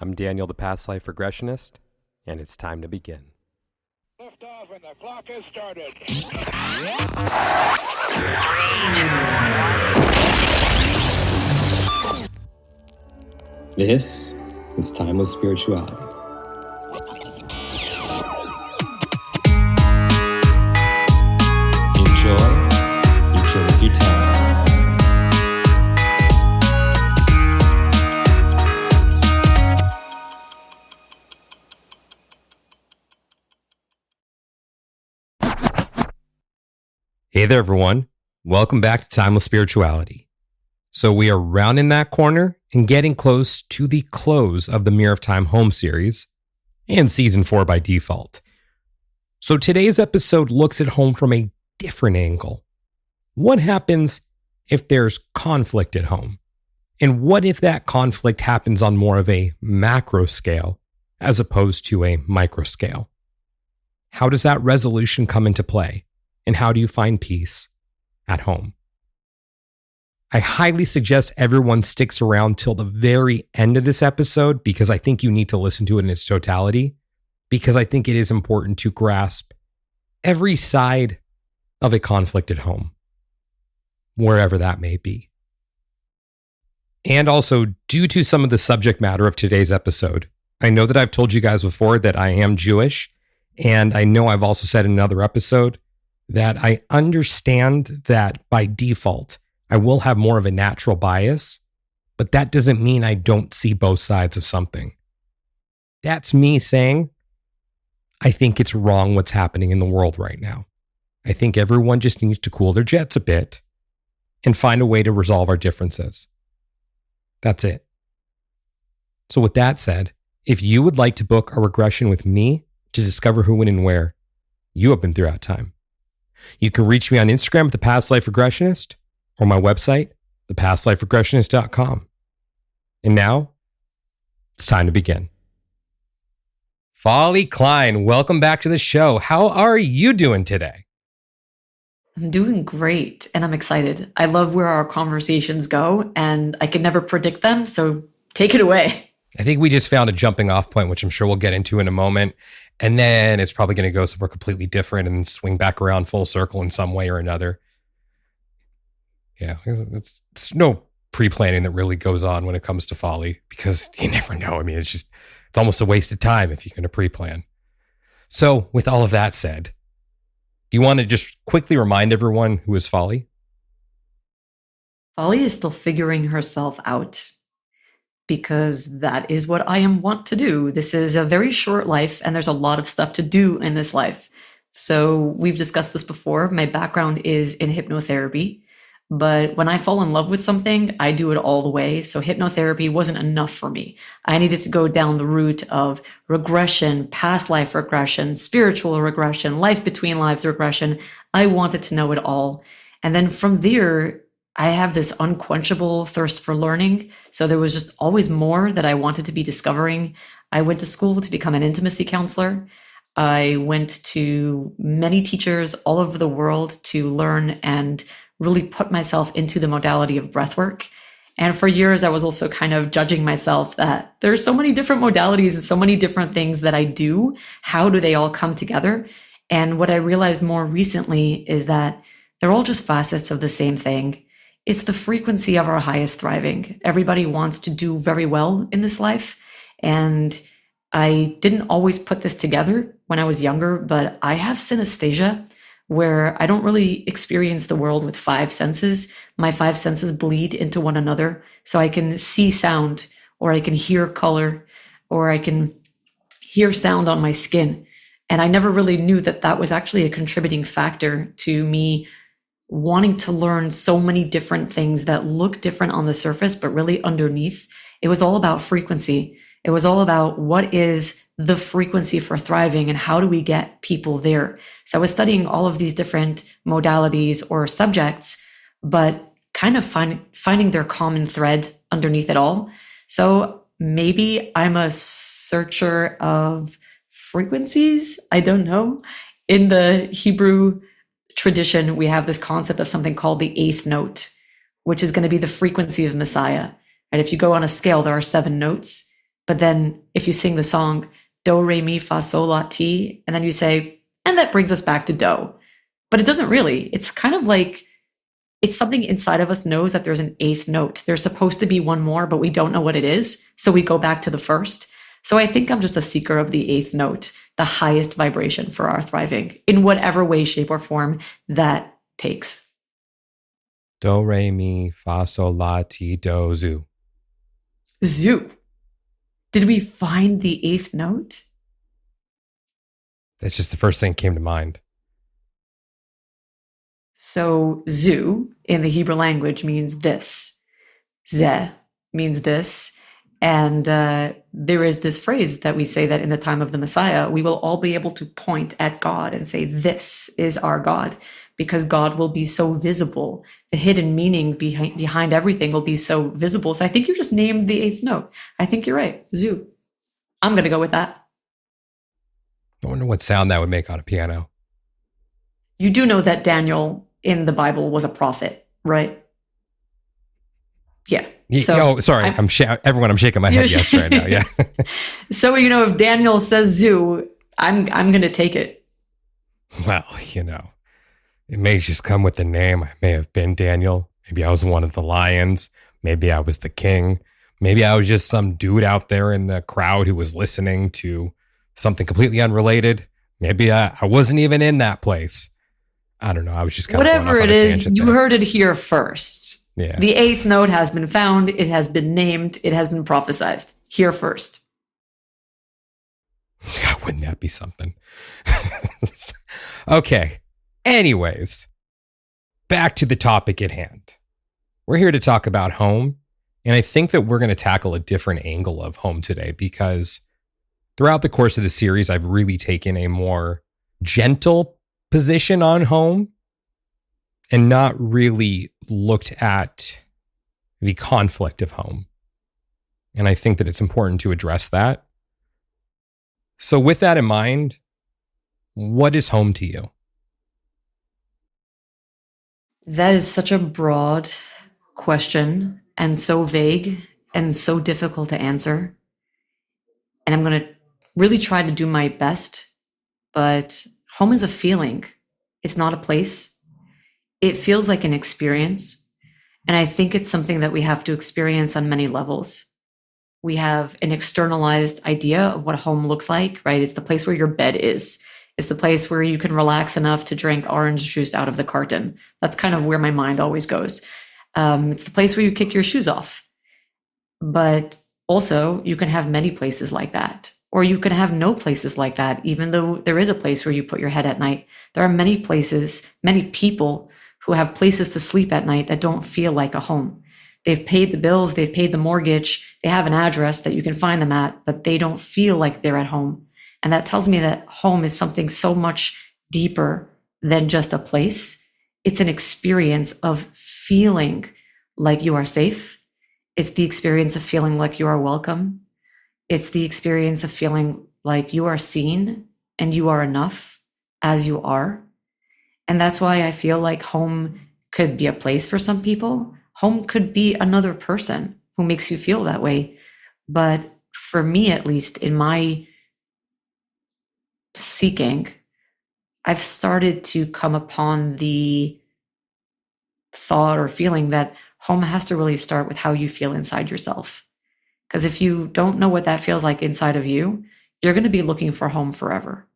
I'm Daniel, the past life regressionist, and it's time to begin. Lift off and the clock has started. This is Timeless Spirituality. Enjoy Eternity Time. Hey there, everyone. Welcome back to Timeless Spirituality. So we are rounding that corner and getting close to the close of the Mirror of Time home series and season 4 by default. So today's episode looks at home from a different angle. What happens if there's conflict at home? And what if that conflict happens on more of a macro scale as opposed to a micro scale? How does that resolution come into play? And how do you find peace at home? I highly suggest everyone sticks around till the very end of this episode because I think you need to listen to it in its totality, because I think it is important to grasp every side of a conflict at home, wherever that may be. And also, due to some of the subject matter of today's episode, I know that I've told you guys before that I am Jewish, and I know I've also said in another episode that I understand that by default, I will have more of a natural bias, but that doesn't mean I don't see both sides of something. That's me saying, I think it's wrong what's happening in the world right now. I think everyone just needs to cool their jets a bit and find a way to resolve our differences. That's it. So with that said, if you would like to book a regression with me to discover who, when, and where you have been throughout time, you can reach me on Instagram at The Past Life Regressionist or my website, thepastliferegressionist.com. And now, it's time to begin. Fally Klein, welcome back to the show. How are you doing today? I'm doing great, and I'm excited. I love where our conversations go, and I can never predict them, so take it away. I think we just found a jumping off point, which I'm sure we'll get into in a moment. And then it's probably going to go somewhere completely different and swing back around full circle in some way or another. Yeah, it's no pre-planning that really goes on when it comes to Fally, because you never know. I mean, it's almost a waste of time if you're going to pre-plan. So with all of that said, do you want to just quickly remind everyone who is Fally? Fally is still figuring herself out, because that is what I want to do. This is a very short life, and there's a lot of stuff to do in this life. So we've discussed this before. My background is in hypnotherapy, but when I fall in love with something, I do it all the way. So hypnotherapy wasn't enough for me. I needed to go down the route of regression, past life regression, spiritual regression, life between lives regression. I wanted to know it all. And then from there, I have this unquenchable thirst for learning. So there was just always more that I wanted to be discovering. I went to school to become an intimacy counselor. I went to many teachers all over the world to learn and really put myself into the modality of breathwork. And for years, I was also kind of judging myself that there's so many different modalities and so many different things that I do. How do they all come together? And what I realized more recently is that they're all just facets of the same thing. It's the frequency of our highest thriving. Everybody wants to do very well in this life. And I didn't always put this together when I was younger, but I have synesthesia where I don't really experience the world with 5 senses. My 5 senses bleed into one another. So I can see sound, or I can hear color, or I can hear sound on my skin. And I never really knew that that was actually a contributing factor to me wanting to learn so many different things that look different on the surface, but really underneath, it was all about frequency. It was all about what is the frequency for thriving and how do we get people there. So I was studying all of these different modalities or subjects, but kind of finding their common thread underneath it all. So maybe I'm a searcher of frequencies. I don't know. In the Hebrew tradition, we have this concept of something called the 8th note, which is going to be the frequency of Messiah. And if you go on a scale, there are 7 notes. But then if you sing the song, do, re, mi, fa, sol, la, ti, and then you say, and that brings us back to do. But it doesn't really. It's kind of like, it's something inside of us knows that there's an eighth note. There's supposed to be one more, but we don't know what it is. So we go back to the first. So I think I'm just a seeker of the eighth note, the highest vibration for our thriving in whatever way, shape, or form that takes. Do, re, mi, fa, sol, la, ti, do, zu. Zoo. Did we find the eighth note? That's just the first thing that came to mind. So zu in the Hebrew language means this. Ze means this. And there is this phrase that we say that in the time of the Messiah, we will all be able to point at God and say, this is our God, because God will be so visible. The hidden meaning behind everything will be so visible. So I think you just named the eighth note. I think you're right. Zu. I'm going to go with that. I wonder what sound that would make on a piano. You do know that Daniel in the Bible was a prophet, right? Yeah. So sorry. I'm shaking my head yes right now. Yeah. So, if Daniel says zoo, I'm going to take it. Well, it may just come with the name. I may have been Daniel. Maybe I was one of the lions. Maybe I was the king. Maybe I was just some dude out there in the crowd who was listening to something completely unrelated. Maybe I wasn't even in that place. I don't know. I was just kind whatever of it is, you heard it here first. Yeah. The eighth note has been found. It has been named. It has been prophesized here first. God, wouldn't that be something? Okay. Anyways, back to the topic at hand. We're here to talk about home. And I think that we're going to tackle a different angle of home today because throughout the course of the series, I've really taken a more gentle position on home and not really looked at the conflict of home. And I think that it's important to address that. So with that in mind, what is home to you? That is such a broad question and so vague and so difficult to answer. And I'm going to really try to do my best, but home is a feeling. It's not a place. It feels like an experience. And I think it's something that we have to experience on many levels. We have an externalized idea of what home looks like, right? It's the place where your bed is. It's the place where you can relax enough to drink orange juice out of the carton. That's kind of where my mind always goes. It's the place where you kick your shoes off. But also, you can have many places like that. Or you can have no places like that, even though there is a place where you put your head at night. There are many places, many people who have places to sleep at night that don't feel like a home. They've paid the bills, they've paid the mortgage, they have an address that you can find them at, but they don't feel like they're at home. And that tells me that home is something so much deeper than just a place. It's an experience of feeling like you are safe. It's the experience of feeling like you are welcome. It's the experience of feeling like you are seen and you are enough as you are. And that's why I feel like home could be a place for some people. Home could be another person who makes you feel that way. But for me, at least in my seeking, I've started to come upon the thought or feeling that home has to really start with how you feel inside yourself. Because if you don't know what that feels like inside of you, you're going to be looking for home forever.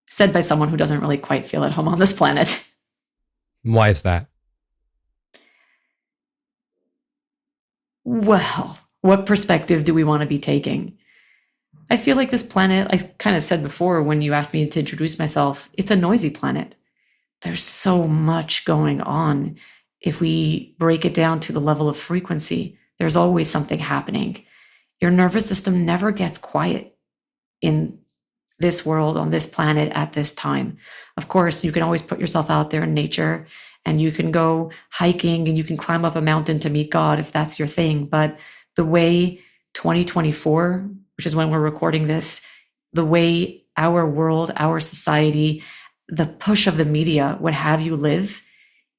Said by someone who doesn't really quite feel at home on this planet. Why is that? Well, what perspective do we want to be taking? I feel like this planet, I kind of said before when you asked me to introduce myself, it's a noisy planet. There's so much going on. If we break it down to the level of frequency, there's always something happening. Your nervous system never gets quiet in this world, on this planet, at this time. Of course, you can always put yourself out there in nature and you can go hiking and you can climb up a mountain to meet God if that's your thing. But the way 2024, which is when we're recording this, the way our world, our society, the push of the media would have you live,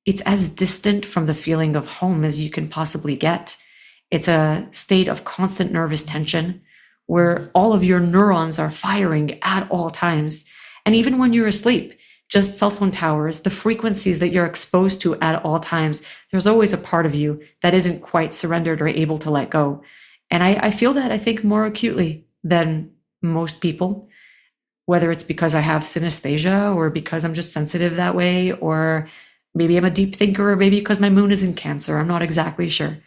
it's as distant from the feeling of home as you can possibly get. It's a state of constant nervous tension where all of your neurons are firing at all times. And even when you're asleep, just cell phone towers, the frequencies that you're exposed to at all times, there's always a part of you that isn't quite surrendered or able to let go. And I feel that, I think, more acutely than most people, whether it's because I have synesthesia or because I'm just sensitive that way, or maybe I'm a deep thinker, or maybe because my moon is in Cancer. I'm not exactly sure.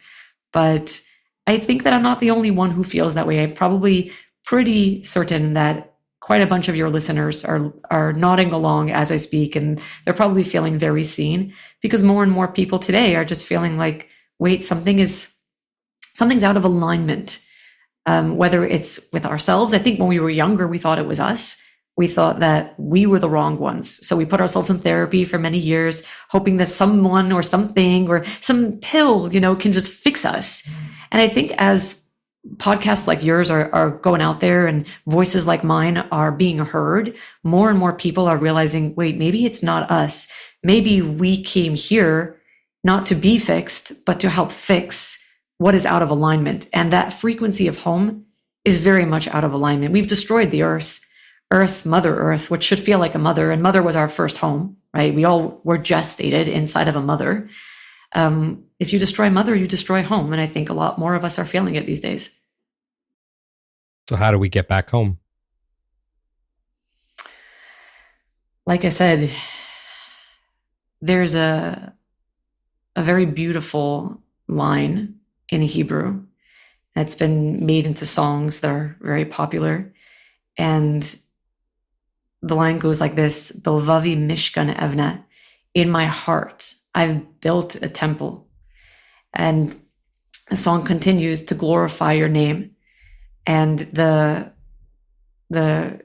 But I think that I'm not the only one who feels that way. I'm probably pretty certain that quite a bunch of your listeners are nodding along as I speak, and they're probably feeling very seen, because more and more people today are just feeling like, wait, something's out of alignment. Whether it's with ourselves. I think when we were younger, we thought it was us. We thought that we were the wrong ones. So we put ourselves in therapy for many years, hoping that someone or something or some pill, can just fix us. And I think as podcasts like yours are going out there and voices like mine are being heard, more and more people are realizing, wait, maybe it's not us. Maybe we came here not to be fixed, but to help fix what is out of alignment. And that frequency of home is very much out of alignment. We've destroyed the earth, Mother Earth, which should feel like a mother. And mother was our first home, right? We all were gestated inside of a mother. If you destroy mother, you destroy home. And I think a lot more of us are feeling it these days. So how do we get back home? Like I said, there's a very beautiful line in Hebrew that's been made into songs that are very popular. And the line goes like this: Bilvavi mishkan evna. In my heart, I've built a temple. And the song continues to glorify your name. And the I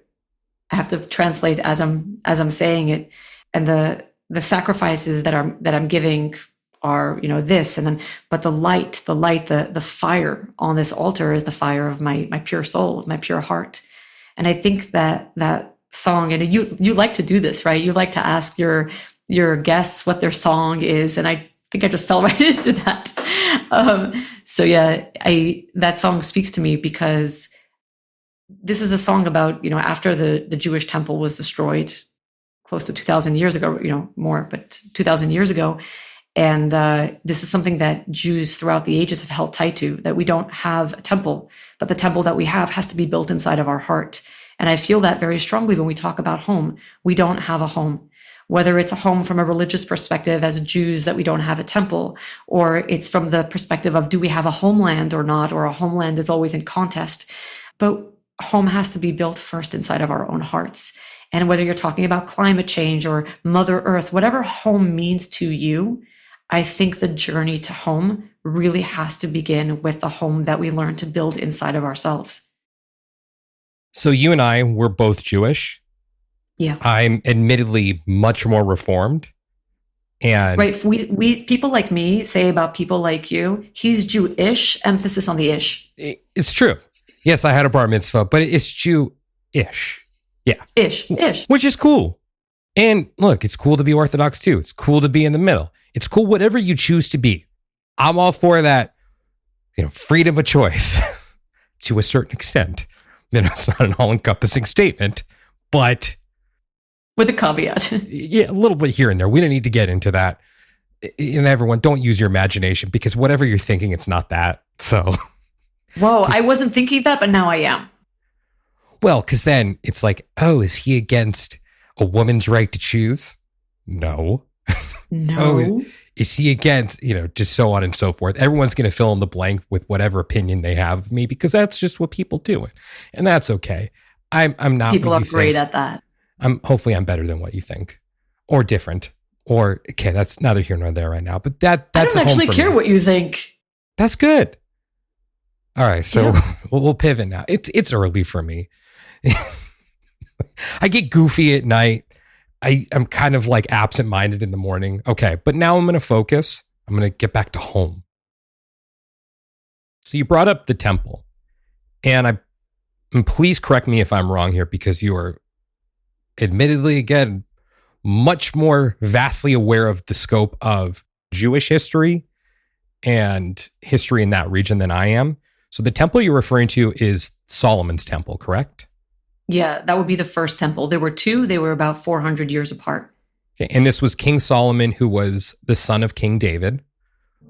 have to translate as I'm saying it. And the sacrifices that I'm giving are, this, and then, but the light, the fire on this altar is the fire of my pure soul, of my pure heart. And I think that song, and you like to do this, right? You like to ask your guests what their song is. And I think I just fell right into that. So yeah, that song speaks to me because this is a song about, after the Jewish temple was destroyed close to 2,000 years ago, more, but 2,000 years ago. And this is something that Jews throughout the ages have held tight to, that we don't have a temple, but the temple that we have has to be built inside of our heart. And I feel that very strongly when we talk about home. We don't have a home, whether it's a home from a religious perspective as Jews, that we don't have a temple, or it's from the perspective of, do we have a homeland or not, or a homeland is always in contest. But home has to be built first inside of our own hearts. And whether you're talking about climate change or Mother Earth, whatever home means to you, I think the journey to home really has to begin with the home that we learn to build inside of ourselves. So you and I, we're both Jewish. Yeah. I'm admittedly much more reformed. And right. We people like me say about people like you, he's Jewish, emphasis on the ish. It's true. Yes, I had a bar mitzvah, but it's Jew-ish. Yeah. Ish. Which is cool. And look, it's cool to be Orthodox too. It's cool to be in the middle. It's cool, whatever you choose to be. I'm all for that, freedom of choice to a certain extent. It's not an all-encompassing statement, but with a caveat. Yeah, a little bit here and there. We don't need to get into that. And everyone, don't use your imagination, because whatever you're thinking, it's not that. So, whoa, I wasn't thinking that, but now I am. Well, because then it's like, oh, is he against a woman's right to choose? No. No. Oh, is he against, just so on and so forth. Everyone's going to fill in the blank with whatever opinion they have of me, because that's just what people do. And that's okay. I'm not. People are great at that. Hopefully I'm better than what you think, or different, or okay. That's neither here nor there right now, but that's I don't actually care what you think. That's good. All right. So we'll pivot now. It's early for me. I get goofy at night. I'm kind of like absent-minded in the morning. Okay, but now I'm going to focus. I'm going to get back to home. So you brought up the temple, and please correct me if I'm wrong here, because you are admittedly, again, much more vastly aware of the scope of Jewish history and history in that region than I am. So the temple you're referring to is Solomon's temple, correct? Yeah, that would be the first temple. There were two. They were about 400 years apart. Okay. And this was King Solomon, who was the son of King David,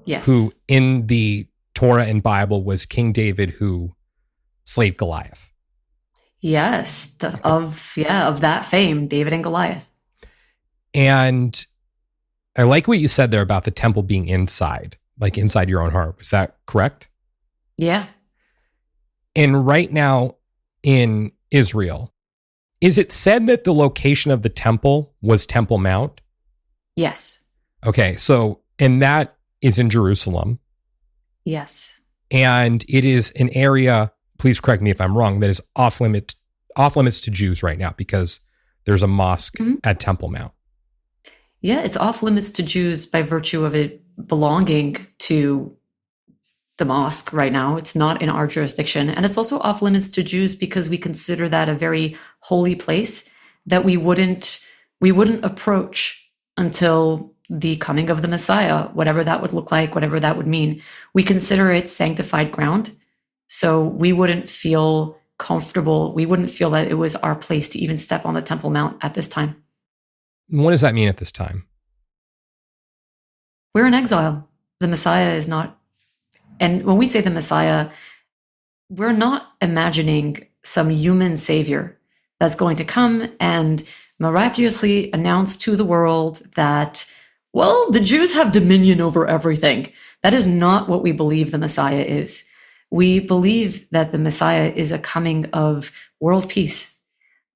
Yes. who in the Torah and Bible was King David who slayed Goliath. Yes, of that fame, David and Goliath. And I like what you said there about the temple being inside, like inside your own heart. Was that correct? Yeah. And right now in Israel, is it said that the location of the temple was Temple Mount? Yes. Okay, so, and that is in Jerusalem. Yes. And it is an area, please correct me if I'm wrong, that is off limits to Jews right now because there's a mosque at Temple Mount. Yeah, it's off limits to Jews by virtue of it belonging to the mosque right now. It's not in our jurisdiction. And it's also off limits to Jews because we consider that a very holy place that we wouldn't approach until the coming of the Messiah, whatever that would look like, whatever that would mean. We consider it sanctified ground. So we wouldn't feel comfortable. We wouldn't feel that it was our place to even step on the Temple Mount at this time. What does that mean at this time? We're in exile. The Messiah is not. And when we say the Messiah, we're not imagining some human savior that's going to come and miraculously announce to the world that, well, the Jews have dominion over everything. That is not what we believe the Messiah is. We believe that the Messiah is a coming of world peace,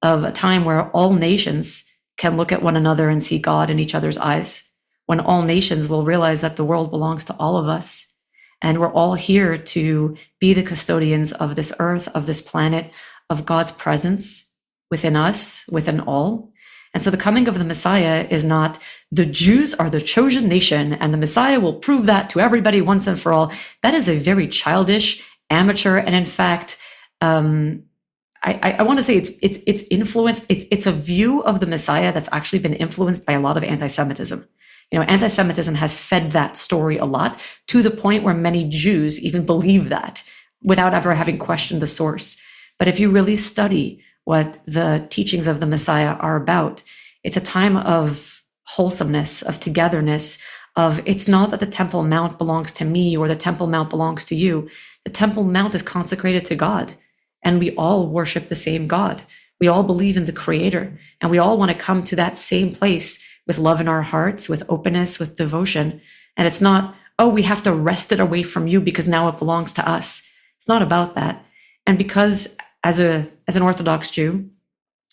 of a time where all nations can look at one another and see God in each other's eyes, when all nations will realize that the world belongs to all of us. And we're all here to be the custodians of this earth, of this planet, of God's presence within us, within all. And so the coming of the Messiah is not the Jews are the chosen nation and the Messiah will prove that to everybody once and for all. That is a very childish, amateur, and in fact, I want to say it's influenced. It's a view of the Messiah that's actually been influenced by a lot of anti-Semitism. You know, anti-Semitism has fed that story a lot to the point where many Jews even believe that without ever having questioned the source. But if you really study what the teachings of the Messiah are about, it's a time of wholesomeness, of togetherness, of it's not that the Temple Mount belongs to me or the Temple Mount belongs to you. The Temple Mount is consecrated to God, and we all worship the same God. We all believe in the Creator, and we all want to come to that same place with love in our hearts, with openness, with devotion. And it's not, oh, we have to wrest it away from you because now it belongs to us. It's not about that. And because as an Orthodox Jew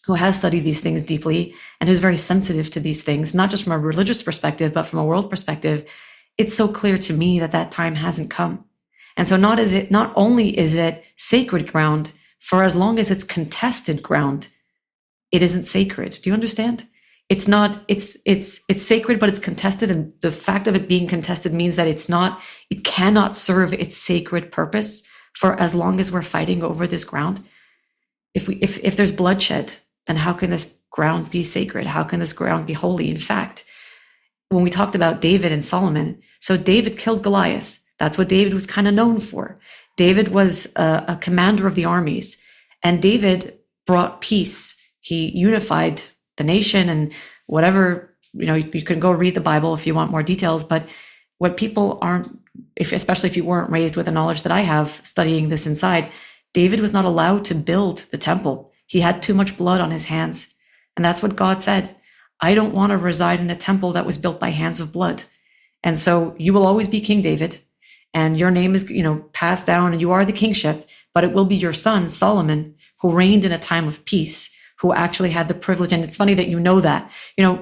who has studied these things deeply and who's very sensitive to these things, not just from a religious perspective, but from a world perspective, it's so clear to me that that time hasn't come. And so not only is it sacred ground, for as long as it's contested ground, it isn't sacred. Do you understand? It's not, it's sacred, but it's contested. And the fact of it being contested means that it cannot serve its sacred purpose for as long as we're fighting over this ground. If there's bloodshed, then how can this ground be sacred? How can this ground be holy? In fact, when we talked about David and Solomon, so David killed Goliath. That's what David was kind of known for. David was a commander of the armies, and David brought peace. He unified the nation and whatever, you can go read the Bible if you want more details, but what people aren't, especially if you weren't raised with the knowledge that I have studying this inside, David was not allowed to build the temple. He had too much blood on his hands. And that's what God said. I don't want to reside in a temple that was built by hands of blood. And so you will always be King David, and your name is, passed down, and you are the kingship, but it will be your son, Solomon, who reigned in a time of peace, who actually had the privilege. And it's funny that you know that.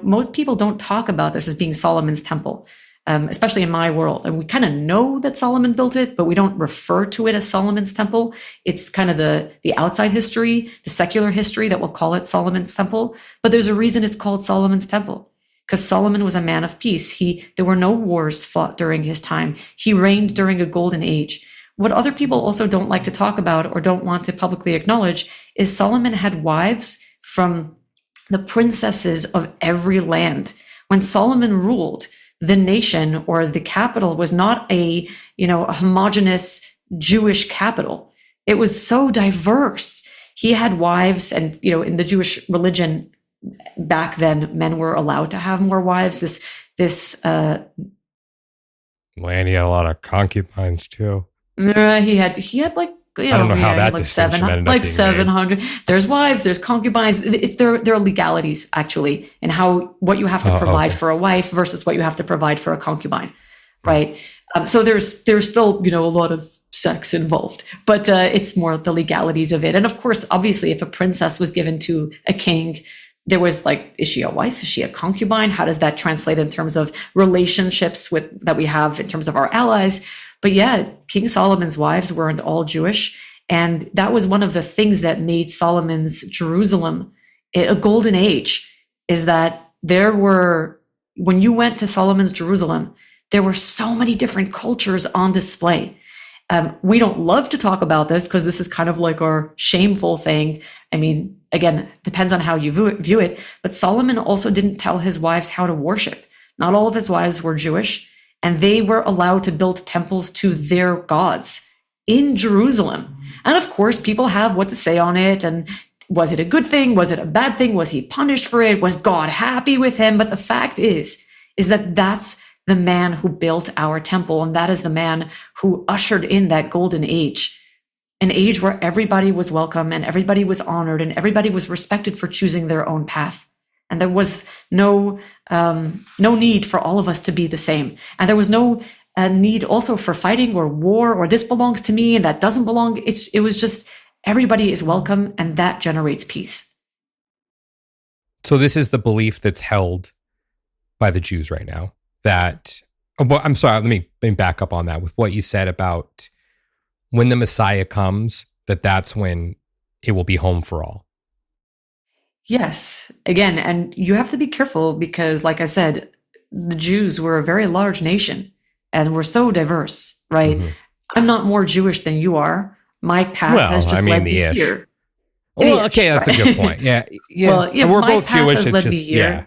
Most people don't talk about this as being Solomon's temple, especially in my world. And we kind of know that Solomon built it, but we don't refer to it as Solomon's temple. It's kind of the outside history, the secular history that will call it Solomon's temple. But there's a reason it's called Solomon's temple, because Solomon was a man of peace. There were no wars fought during his time. He reigned during a golden age. What other people also don't like to talk about or don't want to publicly acknowledge is Solomon had wives from the princesses of every land. When Solomon ruled, the nation or the capital was not a homogeneous Jewish capital. It was so diverse. He had wives, and in the Jewish religion back then, men were allowed to have more wives. And he had a lot of concubines too. he had like I don't know how that like distinction ended up like being 700. There's wives, there's concubines. There are legalities actually in what you have to provide for a wife versus what you have to provide for a concubine, right? So there's still a lot of sex involved, but it's more the legalities of it. And of course, obviously, if a princess was given to a king, there was like, is she a wife? Is she a concubine? How does that translate in terms of relationships that we have in terms of our allies? But yeah, King Solomon's wives weren't all Jewish. And that was one of the things that made Solomon's Jerusalem a golden age, is that when you went to Solomon's Jerusalem, there were so many different cultures on display. We don't love to talk about this because this is kind of like our shameful thing. I mean, again, depends on how you view it. But Solomon also didn't tell his wives how to worship. Not all of his wives were Jewish, and they were allowed to build temples to their gods in Jerusalem. And of course, people have what to say on it. And was it a good thing? Was it a bad thing? Was he punished for it? Was God happy with him? But the fact is that that's the man who built our temple. And that is the man who ushered in that golden age, an age where everybody was welcome and everybody was honored and everybody was respected for choosing their own path. And there was no need for all of us to be the same. And there was no need also for fighting or war or this belongs to me and that doesn't belong. It was just everybody is welcome, and that generates peace. So this is the belief that's held by the Jews right now. I'm sorry, let me back up on that with what you said about when the Messiah comes, that's when it will be home for all. Yes, again, and you have to be careful because, like I said, the Jews were a very large nation and we're so diverse, right? Mm-hmm. I'm not more Jewish than you are. My path has just led me here. Well, okay, that's a good point. Yeah. Well, we're both Jewish. Led me here. Yeah.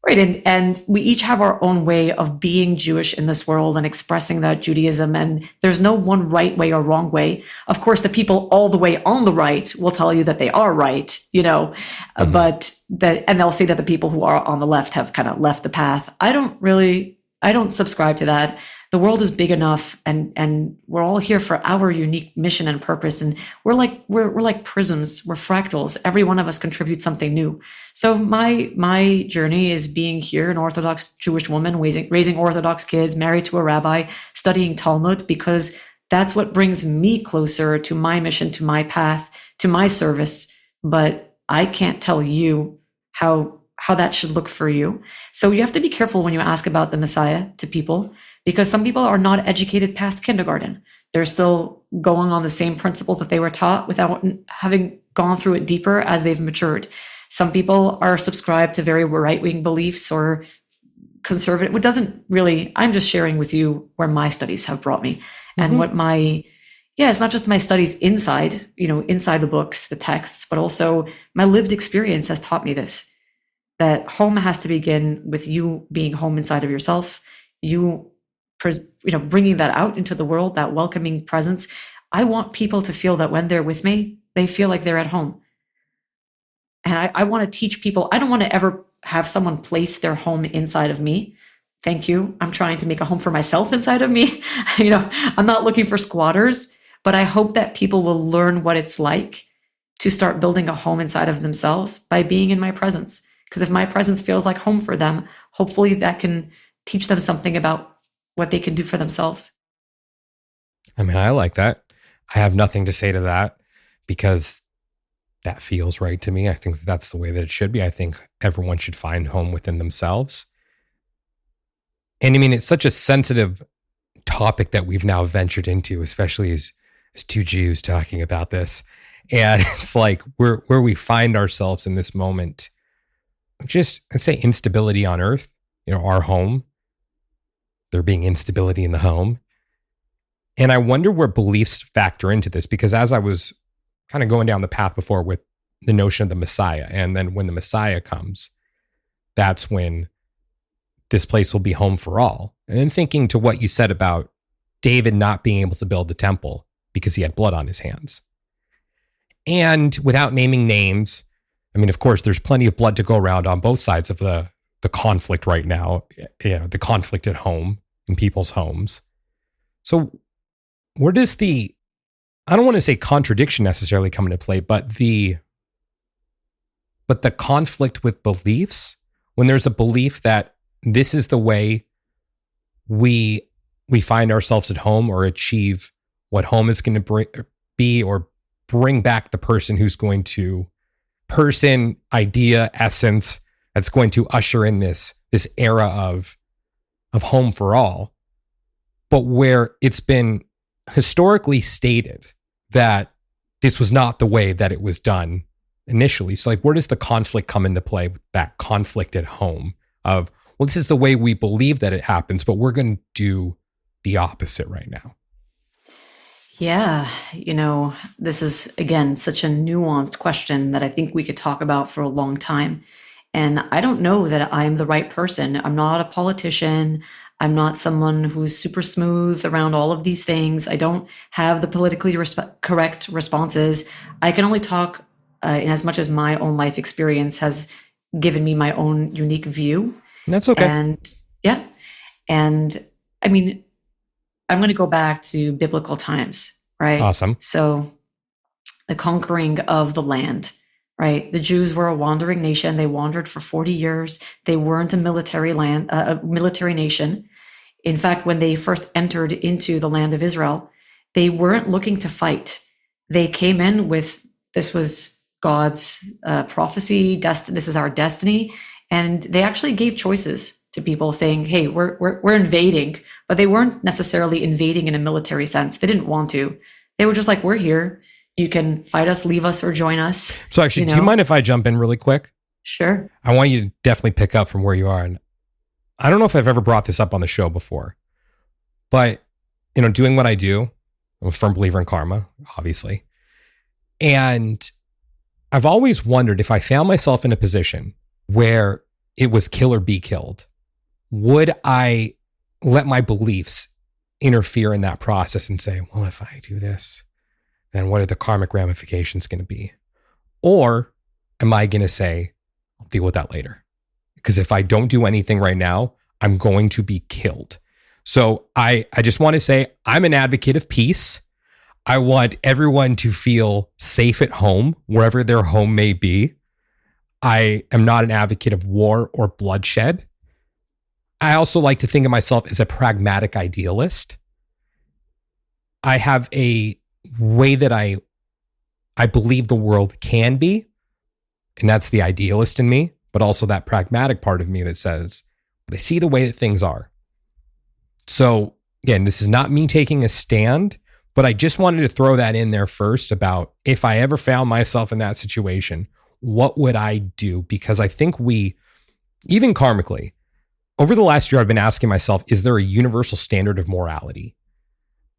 Right. And we each have our own way of being Jewish in this world and expressing that Judaism. And there's no one right way or wrong way. Of course, the people all the way on the right will tell you that they are right, mm-hmm. And they'll say that the people who are on the left have kind of left the path. I don't subscribe to that. The world is big enough and we're all here for our unique mission and purpose. And we're like prisms, we're fractals. Every one of us contributes something new. So my journey is being here, an Orthodox Jewish woman, raising Orthodox kids, married to a rabbi, studying Talmud, because that's what brings me closer to my mission, to my path, to my service. But I can't tell you how that should look for you. So you have to be careful when you ask about the Messiah to people, because some people are not educated past kindergarten. They're still going on the same principles that they were taught without having gone through it deeper as they've matured. Some people are subscribed to very right-wing beliefs or conservative. It doesn't really, I'm just sharing with you where my studies have brought me and mm-hmm. what it's not just my studies inside the books, the texts, but also my lived experience has taught me this, that home has to begin with you being home inside of yourself, bringing that out into the world, that welcoming presence. I want people to feel that when they're with me, they feel like they're at home. And I want to teach people, I don't want to ever have someone place their home inside of me. Thank you. I'm trying to make a home for myself inside of me. I'm not looking for squatters, but I hope that people will learn what it's like to start building a home inside of themselves by being in my presence. Because if my presence feels like home for them, hopefully that can teach them something about what they can do for themselves. I mean, I like that. I have nothing to say to that because that feels right to me. I think that's the way that it should be. I think everyone should find home within themselves. And I mean, it's such a sensitive topic that we've now ventured into, especially as two Jews talking about this. And it's like where we find ourselves in this moment. Just, let's say, instability on earth, our home, there being instability in the home. And I wonder where beliefs factor into this, because as I was kind of going down the path before with the notion of the Messiah, and then when the Messiah comes, that's when this place will be home for all. And then thinking to what you said about David not being able to build the temple, because he had blood on his hands. And without naming names, I mean, of course, there's plenty of blood to go around on both sides of the conflict right now, the conflict at home in people's homes. So where does I don't want to say contradiction necessarily come into play, but the conflict with beliefs, when there's a belief that this is the way we find ourselves at home or achieve what home is going to be, or bring back the person who's going to idea, essence, that's going to usher in this era of home for all, but where it's been historically stated that this was not the way that it was done initially. So like, where does the conflict come into play with that conflict at home of, well, this is the way we believe that it happens, but we're going to do the opposite right now? Yeah, this is, again, such a nuanced question that I think we could talk about for a long time. And I don't know that I'm the right person. I'm not a politician. I'm not someone who's super smooth around all of these things. I don't have the politically correct responses. I can only talk in as much as my own life experience has given me my own unique view. And that's okay. And yeah. And I mean, I'm going to go back to biblical times, right? Awesome. So the conquering of the land, right? The Jews were a wandering nation. They wandered for 40 years. They weren't a military nation. In fact, when they first entered into the land of Israel, they weren't looking to fight. They came in with, this was God's prophecy, this is our destiny. And they actually gave choices to people saying, hey, we're invading, but they weren't necessarily invading in a military sense. They didn't want to. They were just like, we're here. You can fight us, leave us, or join us. So actually, do you mind if I jump in really quick? Sure. I want you to definitely pick up from where you are. And I don't know if I've ever brought this up on the show before, but, doing what I do, I'm a firm believer in karma, obviously. And I've always wondered, if I found myself in a position where it was kill or be killed, would I let my beliefs interfere in that process and say, well, if I do this, then what are the karmic ramifications going to be? Or am I going to say, I'll deal with that later? Because if I don't do anything right now, I'm going to be killed. So I just want to say, I'm an advocate of peace. I want everyone to feel safe at home, wherever their home may be. I am not an advocate of war or bloodshed. I also like to think of myself as a pragmatic idealist. I have a way that I believe the world can be, and that's the idealist in me, but also that pragmatic part of me that says, but I see the way that things are. So again, this is not me taking a stand, but I just wanted to throw that in there first about, if I ever found myself in that situation, what would I do? Because I think even karmically, over the last year, I've been asking myself, is there a universal standard of morality?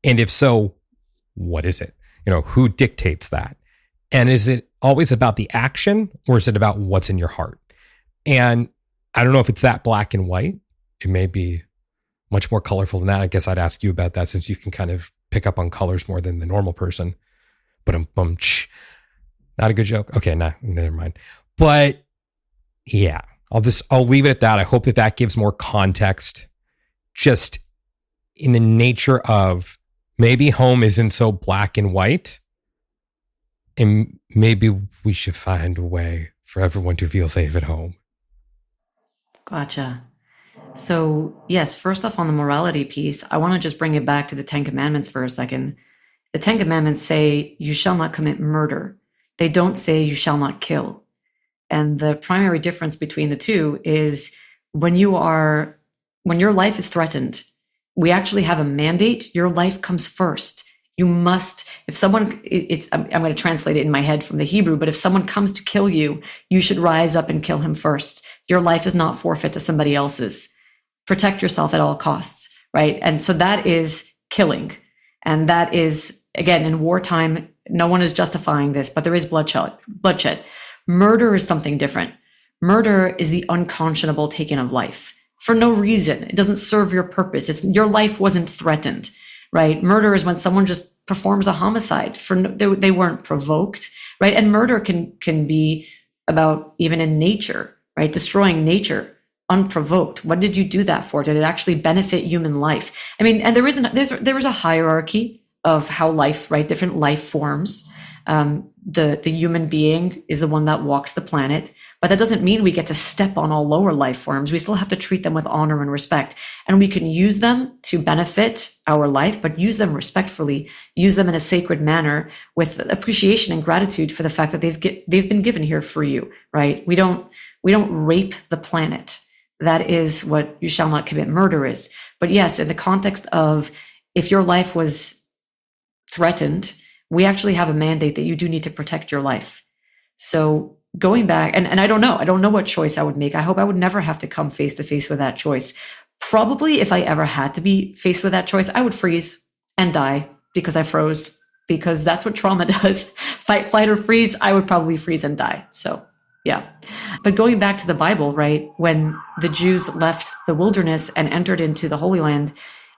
And if so, what is it? Who dictates that? And is it always about the action, or is it about what's in your heart? And I don't know if it's that black and white. It may be much more colorful than that. I guess I'd ask you about that, since you can kind of pick up on colors more than the normal person. But not a good joke. Okay, never mind. But yeah, I'll leave it at that. I hope that gives more context, just in the nature of, maybe home isn't so black and white, and maybe we should find a way for everyone to feel safe at home. Gotcha. So yes, first off, on the morality piece, I want to just bring it back to the 10 Commandments for a second. The 10 Commandments say, you shall not commit murder. They don't say you shall not kill. And the primary difference between the two is when your life is threatened, we actually have a mandate. Your life comes first. You must, if someone, I'm going to translate it in my head from the Hebrew, but if someone comes to kill you, you should rise up and kill him first. Your life is not forfeit to somebody else's. Protect yourself at all costs, right? And so that is killing. And that is, again, in wartime, no one is justifying this, but there is bloodshed. Murder is something different. Murder is the unconscionable taking of life for no reason. It doesn't serve your purpose. Your life wasn't threatened, right? Murder is when someone just performs a homicide they weren't provoked, right? And murder can be about even in nature, right? Destroying nature unprovoked. What did you do that for? Did it actually benefit human life? I mean, and there is a hierarchy of how life, right? Different life forms. The human being is the one that walks the planet, but that doesn't mean we get to step on all lower life forms. We still have to treat them with honor and respect, and we can use them to benefit our life, but use them respectfully, use them in a sacred manner with appreciation and gratitude for the fact that they've been given here for you, right? We don't rape the planet. That is what you shall not commit murder is. But yes, in the context of if your life was threatened, we actually have a mandate that you do need to protect your life. So going back, and I don't know what choice I would make. I hope I would never have to come face to face with that choice. Probably if I ever had to be faced with that choice, I would freeze and die because I froze, because that's what trauma does. Fight, flight, or freeze, I would probably freeze and die. So yeah. But going back to the Bible, right, when the Jews left the wilderness and entered into the Holy Land,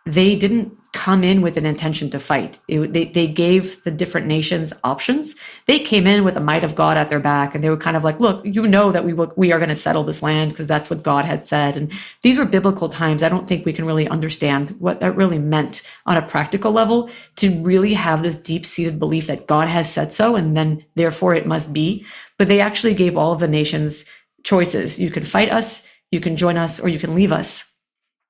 they didn't come in with an intention to fight. They gave the different nations options. They came in with the might of God at their back, and they were kind of like, look, you know that we are going to settle this land because that's what God had said. And these were biblical times. I don't think we can really understand what that really meant on a practical level, to really have this deep-seated belief that God has said so, and then therefore it must be. But they actually gave all of the nations choices. You can fight us, you can join us, or you can leave us.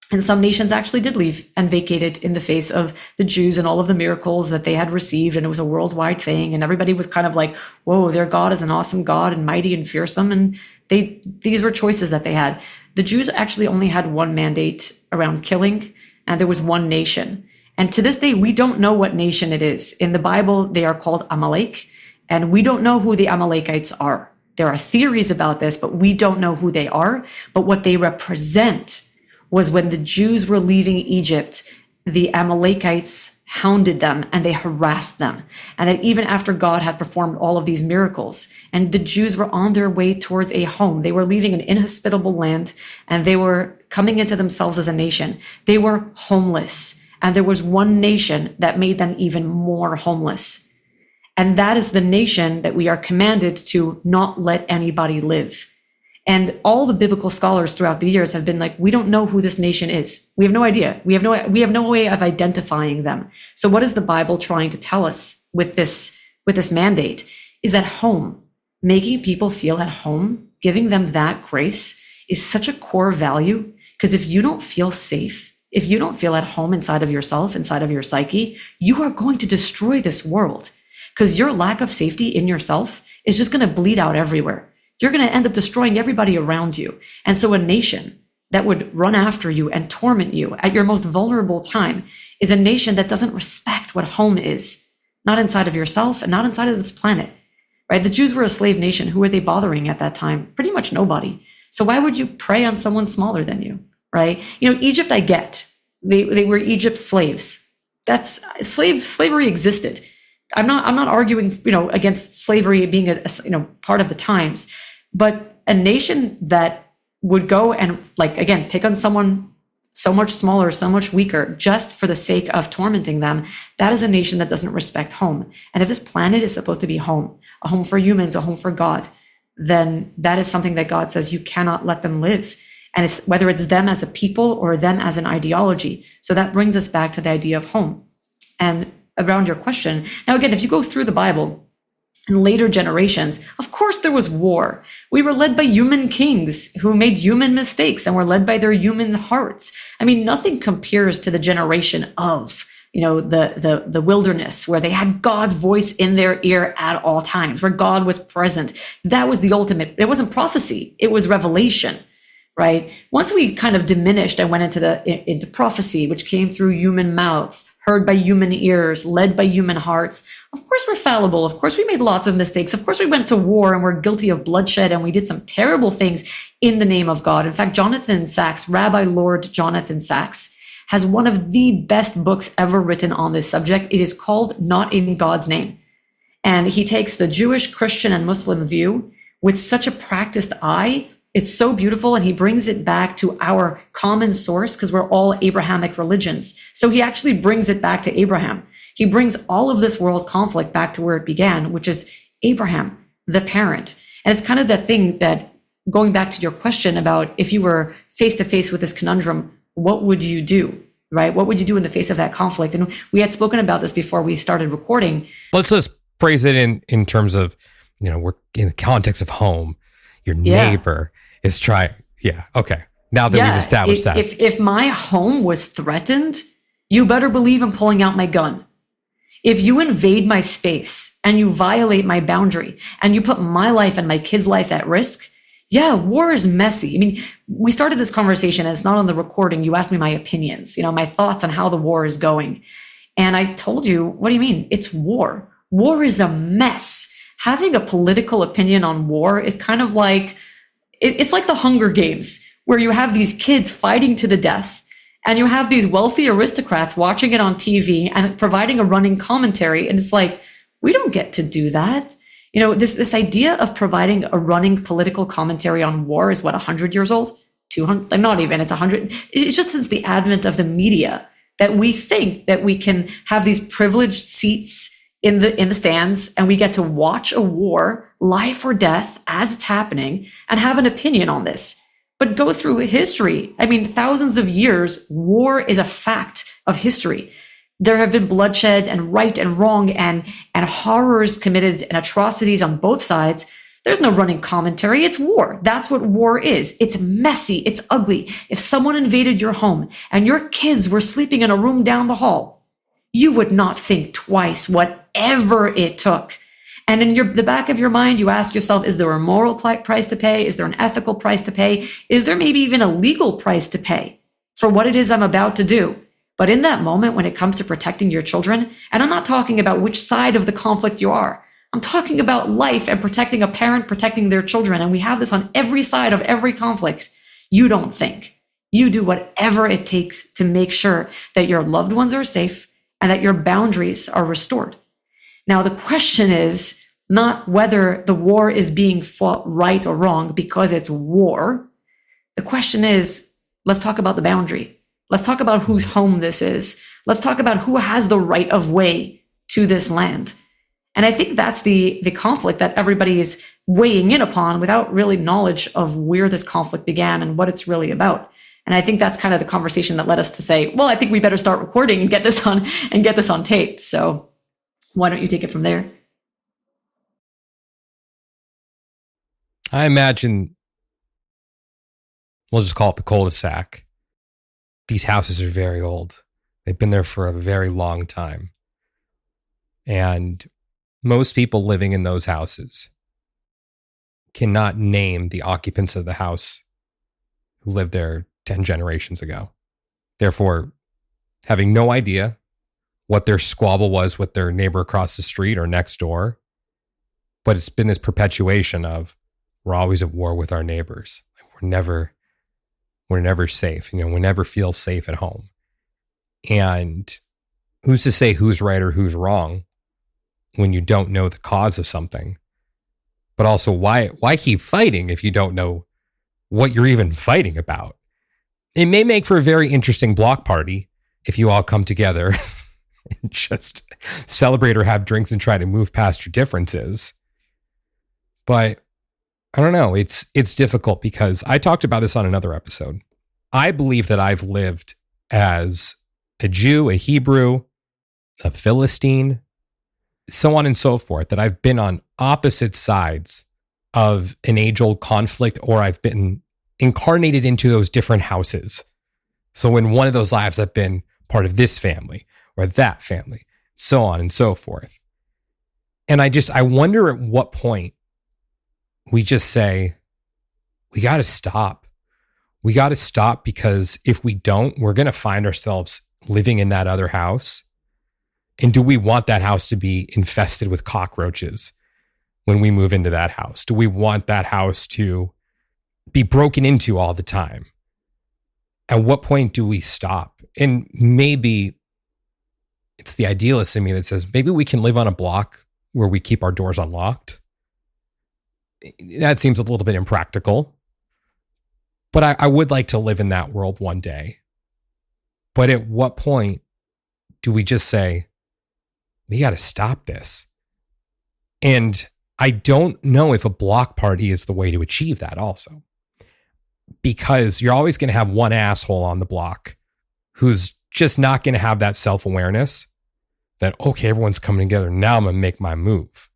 And some nations actually did leave and vacated in the face of the Jews and all of the miracles that they had received. And it was a worldwide thing. And everybody was kind of like, whoa, their God is an awesome God and mighty and fearsome. And these were choices that they had. The Jews actually only had one mandate around killing, and there was one nation. And to this day, we don't know what nation it is. In the Bible, they are called Amalek, and we don't know who the Amalekites are. There are theories about this, but we don't know who they are. But what they represent was when the Jews were leaving Egypt, the Amalekites hounded them and they harassed them. And that even after God had performed all of these miracles, and the Jews were on their way towards a home, they were leaving an inhospitable land, and they were coming into themselves as a nation. They were homeless. And there was one nation that made them even more homeless. And that is the nation that we are commanded to not let anybody live. And all the biblical scholars throughout the years have been like, we don't know who this nation is. We have no idea. We have no way of identifying them. So what is the Bible trying to tell us with this mandate? Is that home, making people feel at home, giving them that grace is such a core value. Because if you don't feel safe, if you don't feel at home inside of yourself, inside of your psyche, you are going to destroy this world. Because your lack of safety in yourself is just going to bleed out everywhere. You're going to end up destroying everybody around you. And so a nation that would run after you and torment you at your most vulnerable time is a nation that doesn't respect what home is, not inside of yourself and not inside of this planet, right? The Jews were a slave nation. Who were they bothering at that time? Pretty much nobody. So why would you prey on someone smaller than you, right? You know, Egypt, I get. They were Egypt's slaves. That's slavery existed. I'm not arguing, against slavery being a part of the times. But a nation that would go and, again, pick on someone so much smaller, so much weaker, just for the sake of tormenting them, that is a nation that doesn't respect home. And if this planet is supposed to be home, a home for humans, a home for God, then that is something that God says you cannot let them live. And it's whether it's them as a people or them as an ideology. So that brings us back to the idea of home. And around your question, now again, if you go through the Bible, in later generations, of course there was war. We were led by human kings who made human mistakes and were led by their human hearts. I mean, nothing compares to the generation of, the wilderness, where they had God's voice in their ear at all times, where God was present. That was the ultimate. It wasn't prophecy, it was revelation, right? Once we kind of diminished and went into prophecy, which came through human mouths, heard by human ears, led by human hearts. Of course we're fallible. Of course we made lots of mistakes. Of course we went to war and we're guilty of bloodshed and we did some terrible things in the name of God. In fact, Rabbi Lord Jonathan Sacks, has one of the best books ever written on this subject. It is called Not in God's Name. And he takes the Jewish, Christian, and Muslim view with such a practiced eye. It's so beautiful. And he brings it back to our common source because we're all Abrahamic religions. So he actually brings it back to Abraham. He brings all of this world conflict back to where it began, which is Abraham, the parent. And it's kind of the thing that, going back to your question about if you were face to face with this conundrum, what would you do, right? What would you do in the face of that conflict? And we had spoken about this before we started recording. Let's just phrase it in terms of, we're in the context of home. Your neighbor is trying. Yeah. Okay. Now that we've established that. If my home was threatened, you better believe I'm pulling out my gun. If you invade my space and you violate my boundary and you put my life and my kid's life at risk, war is messy. I mean, we started this conversation and it's not on the recording. You asked me my opinions, my thoughts on how the war is going. And I told you, what do you mean? It's war. War is a mess. Having a political opinion on war is kind of like, it's like the Hunger Games, where you have these kids fighting to the death and you have these wealthy aristocrats watching it on TV and providing a running commentary. And it's like, we don't get to do that. This idea of providing a running political commentary on war is 100 years old? 200? Not even, it's 100. It's just since the advent of the media that we think that we can have these privileged seats in the stands and we get to watch a war, life or death, as it's happening and have an opinion on this. But go through history. I mean, thousands of years, war is a fact of history. There have been bloodshed and right and wrong and horrors committed and atrocities on both sides. There's no running commentary. It's war. That's what war is. It's messy. It's ugly. If someone invaded your home and your kids were sleeping in a room down the hall, you would not think twice, whatever it took. And in the back of your mind, you ask yourself, is there a moral price to pay? Is there an ethical price to pay? Is there maybe even a legal price to pay for what it is I'm about to do? But in that moment, when it comes to protecting your children, and I'm not talking about which side of the conflict you are, I'm talking about life and protecting a parent, protecting their children. And we have this on every side of every conflict. You don't think. You do whatever it takes to make sure that your loved ones are safe and that your boundaries are restored. Now, the question is not whether the war is being fought right or wrong because it's war. The question is, let's talk about the boundary. Let's talk about whose home this is. Let's talk about who has the right of way to this land. And I think that's the conflict that everybody is weighing in upon without really knowledge of where this conflict began and what it's really about. And I think that's kind of the conversation that led us to say, well, I think we better start recording and get this on tape. So why don't you take it from there? I imagine we'll just call it the cul-de-sac. These houses are very old. They've been there for a very long time. And most people living in those houses cannot name the occupants of the house who lived there 10 generations ago. Therefore, having no idea what their squabble was with their neighbor across the street or next door. But it's been this perpetuation of, we're always at war with our neighbors. We're never safe. We never feel safe at home. And who's to say who's right or who's wrong when you don't know the cause of something? But also, why keep fighting if you don't know what you're even fighting about? It may make for a very interesting block party if you all come together and just celebrate or have drinks and try to move past your differences. But I don't know. It's difficult because I talked about this on another episode. I believe that I've lived as a Jew, a Hebrew, a Philistine, so on and so forth, that I've been on opposite sides of an age-old conflict, or I've been incarnated into those different houses. So in one of those lives, I've been part of this family or that family, so on and so forth. And I wonder at what point we just say, we got to stop. We got to stop, because if we don't, we're going to find ourselves living in that other house. And do we want that house to be infested with cockroaches when we move into that house? Do we want that house to be broken into all the time? At what point do we stop? And maybe it's the idealist in me that says, maybe we can live on a block where we keep our doors unlocked. That seems a little bit impractical, But I would like to live in that world one day. But at what point do we just say, we got to stop this? And I don't know if a block party is the way to achieve that also. Because you're always going to have one asshole on the block who's just not going to have that self-awareness that, okay, everyone's coming together. Now I'm going to make my move.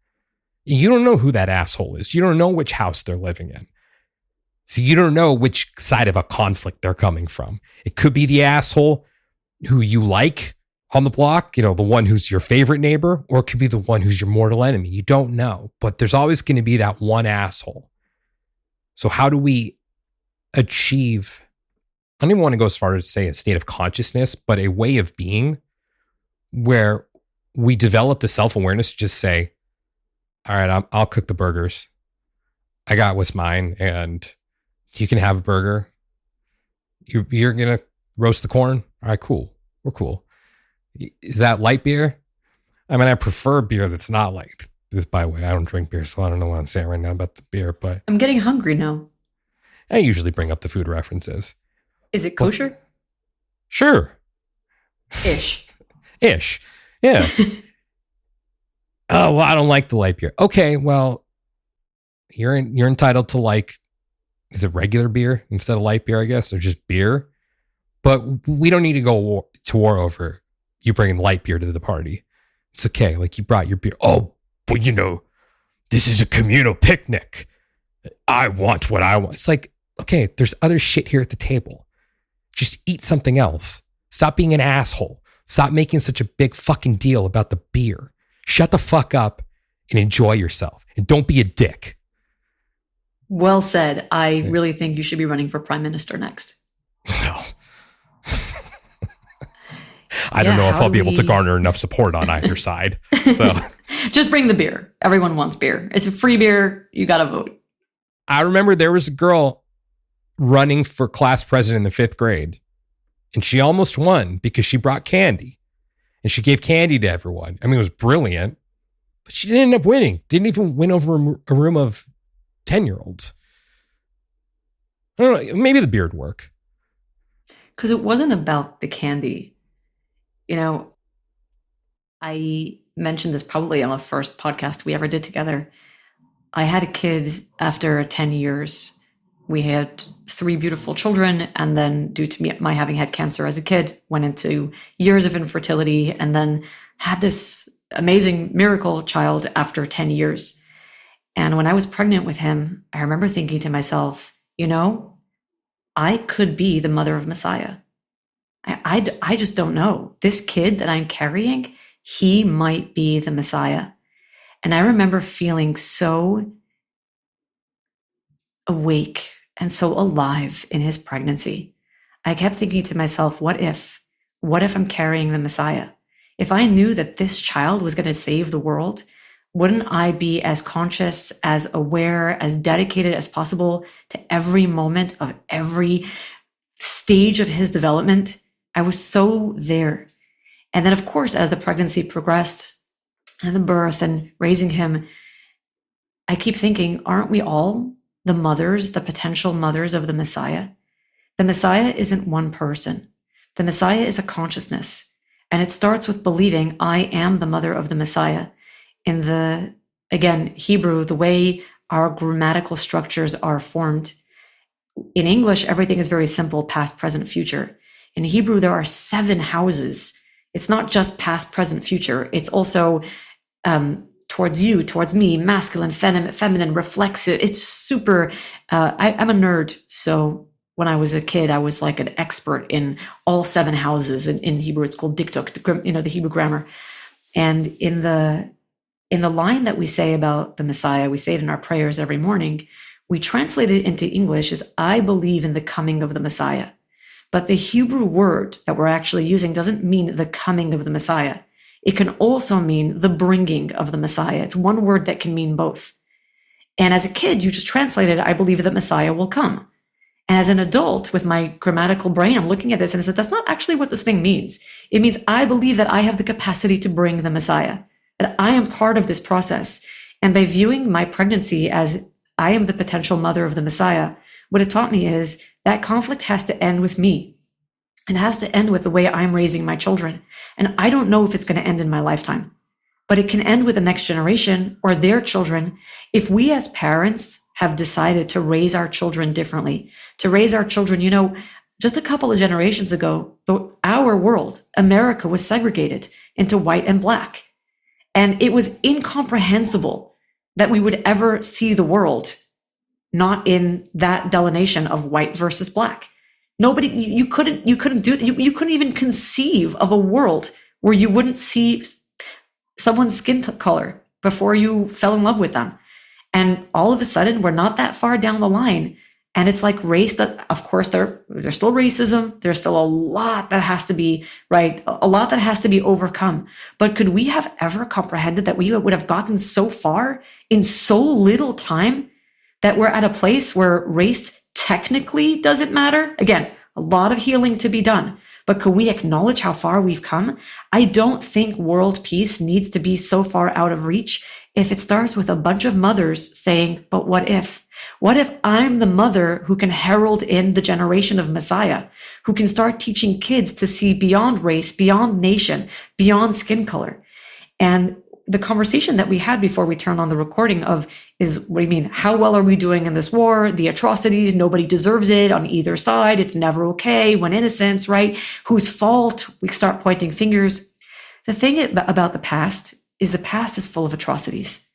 You don't know who that asshole is. You don't know which house they're living in. So you don't know which side of a conflict they're coming from. It could be the asshole who you like on the block, the one who's your favorite neighbor, or it could be the one who's your mortal enemy. You don't know, but there's always going to be that one asshole. So how do we achieve, I don't even want to go as far as to say a state of consciousness, but a way of being where we develop the self-awareness to just say, all right, I'll cook the burgers. I got what's mine, and you can have a burger. You're going to roast the corn? All right, cool. We're cool. Is that light beer? I mean, I prefer beer that's not like this. By the way, I don't drink beer, so I don't know what I'm saying right now about the beer, but I'm getting hungry now. I usually bring up the food references. Is it kosher? Sure. Ish. Yeah. Oh, well, I don't like the light beer. Okay, well, you're entitled to is it regular beer instead of light beer, I guess, or just beer? But we don't need to go to war over you bringing light beer to the party. It's okay. You brought your beer. Oh, but this is a communal picnic. I want what I want. It's okay, there's other shit here at the table. Just eat something else. Stop being an asshole. Stop making such a big fucking deal about the beer. Shut the fuck up and enjoy yourself. And don't be a dick. Well said. I really think you should be running for prime minister next. Well, I don't know if I'll be able to garner enough support on either side. So just bring the beer. Everyone wants beer. It's a free beer. You got to vote. I remember there was a girl running for class president in the 5th grade, and she almost won because she brought candy, and she gave candy to everyone. I mean, it was brilliant, but she didn't end up winning. Didn't even win over a room of 10-year-olds. I don't know. Maybe the beer would work. Because it wasn't about the candy. I mentioned this probably on the first podcast we ever did together. I had a kid after 10 years. We had 3 beautiful children, and then due to my having had cancer as a kid, went into years of infertility, and then had this amazing miracle child after 10 years. And when I was pregnant with him, I remember thinking to myself, I could be the mother of Messiah. I just don't know. This kid that I'm carrying, he might be the Messiah. And I remember feeling so awake and so alive in his pregnancy. I kept thinking to myself, what if I'm carrying the Messiah? If I knew that this child was going to save the world, wouldn't I be as conscious, as aware, as dedicated as possible to every moment of every stage of his development? I was so there. And then, of course, as the pregnancy progressed and the birth and raising him, I keep thinking, aren't we all the mothers, the potential mothers of the Messiah? The Messiah isn't one person. The Messiah is a consciousness. And it starts with believing I am the mother of the Messiah. In the, again, Hebrew, the way our grammatical structures are formed. In English, everything is very simple, past, present, future. In Hebrew, there are 7 houses. It's not just past, present, future. It's also towards you, towards me, masculine, feminine, reflexive. It's super, I'm a nerd. So when I was a kid, I was like an expert in all 7 houses. In Hebrew, it's called diktuk, the Hebrew grammar. And in the line that we say about the Messiah, we say it in our prayers every morning, we translate it into English as, I believe in the coming of the Messiah. But the Hebrew word that we're actually using doesn't mean the coming of the Messiah. It can also mean the bringing of the Messiah. It's one word that can mean both. And as a kid, you just translated, I believe that Messiah will come. And as an adult with my grammatical brain, I'm looking at this and I said, that's not actually what this thing means. It means I believe that I have the capacity to bring the Messiah, that I am part of this process. And by viewing my pregnancy as I am the potential mother of the Messiah, what it taught me is That conflict has to end with me. It has to end with the way I'm raising my children. And I don't know if it's going to end in my lifetime, but it can end with the next generation or their children if we as parents have decided to raise our children differently, to raise our children, just a couple of generations ago, our world, America, was segregated into white and black. And it was incomprehensible that we would ever see the world not in that delineation of white versus black. Nobody, you couldn't do that. You couldn't even conceive of a world where you wouldn't see someone's skin color before you fell in love with them. And all of a sudden, we're not that far down the line. And it's like race that, of course, there's still racism. There's still a lot that has to be, right? A lot that has to be overcome. But could we have ever comprehended that we would have gotten so far in so little time that we're at a place where race technically doesn't matter? Again, a lot of healing to be done. But could we acknowledge how far we've come? I don't think world peace needs to be so far out of reach if it starts with a bunch of mothers saying, but what if? What if I'm the mother who can herald in the generation of Messiah, who can start teaching kids to see beyond race, beyond nation, beyond skin color? And the conversation that we had before we turned on the recording is, what do you mean? How well are we doing in this war? The atrocities, nobody deserves it on either side. It's never okay when innocents, right? Whose fault? We start pointing fingers. The thing about the past is full of atrocities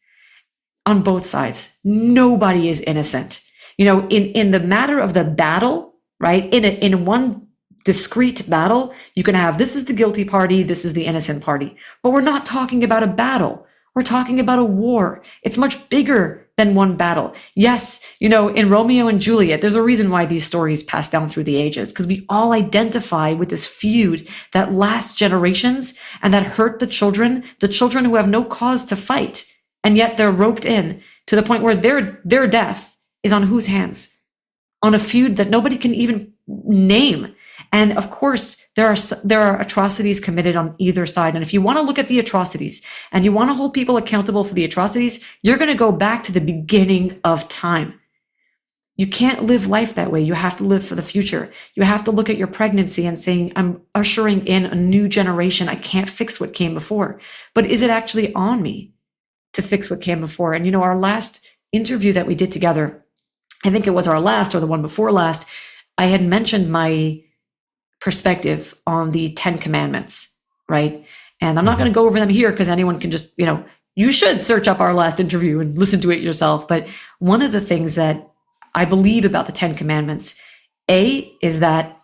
on both sides. Nobody is innocent. In the matter of the battle, right? In one discrete battle, you can have, this is the guilty party, this is the innocent party. But we're not talking about a battle. We're talking about a war. It's much bigger than one battle. Yes, in Romeo and Juliet, there's a reason why these stories pass down through the ages, because we all identify with this feud that lasts generations and that hurt the children who have no cause to fight. And yet they're roped in to the point where their death is on whose hands? On a feud that nobody can even name. And of course, there are atrocities committed on either side. And if you want to look at the atrocities and you want to hold people accountable for the atrocities, you're going to go back to the beginning of time. You can't live life that way. You have to live for the future. You have to look at your pregnancy and saying, I'm ushering in a new generation. I can't fix what came before. But is it actually on me to fix what came before? And our last interview that we did together, I think it was our last or the one before last, I had mentioned my perspective on the 10 commandments, right? And I'm not going to go over them here because anyone can just, you should search up our last interview and listen to it yourself. But one of the things that I believe about the 10 commandments, is that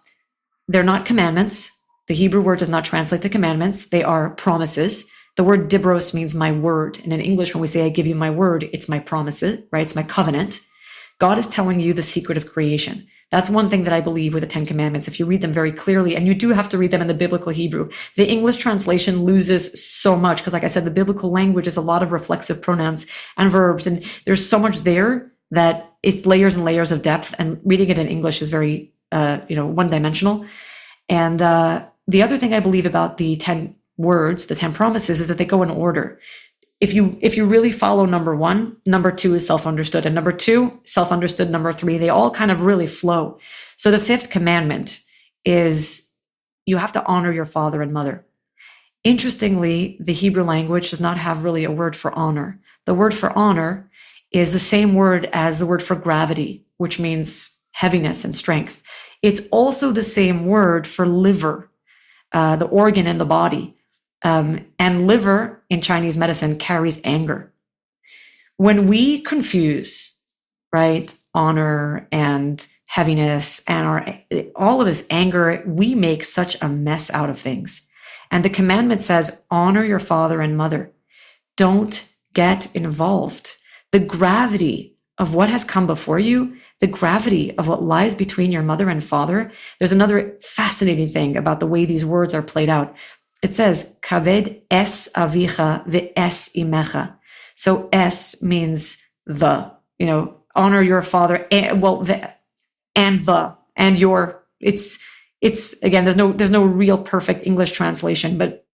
they're not commandments. The Hebrew word does not translate to commandments. They are promises. The word dibros means my word. And in English, when we say I give you my word, it's my promises, right? It's my covenant. God is telling you the secret of creation. That's one thing that I believe with the 10 commandments. If you read them very clearly, and you do have to read them in the biblical Hebrew, the English translation loses so much because, like I said, the biblical language is a lot of reflexive pronouns and verbs. And there's so much there that it's layers and layers of depth. And reading it in English is very, one-dimensional. And the other thing I believe about the 10 words, the 10 promises, is that they go in order. If you really follow number one, number two is self-understood, and number two, self-understood, number three, they all kind of really flow. So the fifth commandment is you have to honor your father and mother. Interestingly, the Hebrew language does not have really a word for honor. The word for honor is the same word as the word for gravity, which means heaviness and strength. It's also the same word for liver, the organ in the body. And liver in Chinese medicine carries anger. When we confuse, right, honor and heaviness and all of this anger, we make such a mess out of things. And the commandment says, honor your father and mother. Don't get involved. The gravity of what has come before you, the gravity of what lies between your mother and father. There's another fascinating thing about the way these words are played out. It says, kaved es avicha ve'es imecha. So es means the, honor your father, and your. It's again, there's no real perfect English translation, but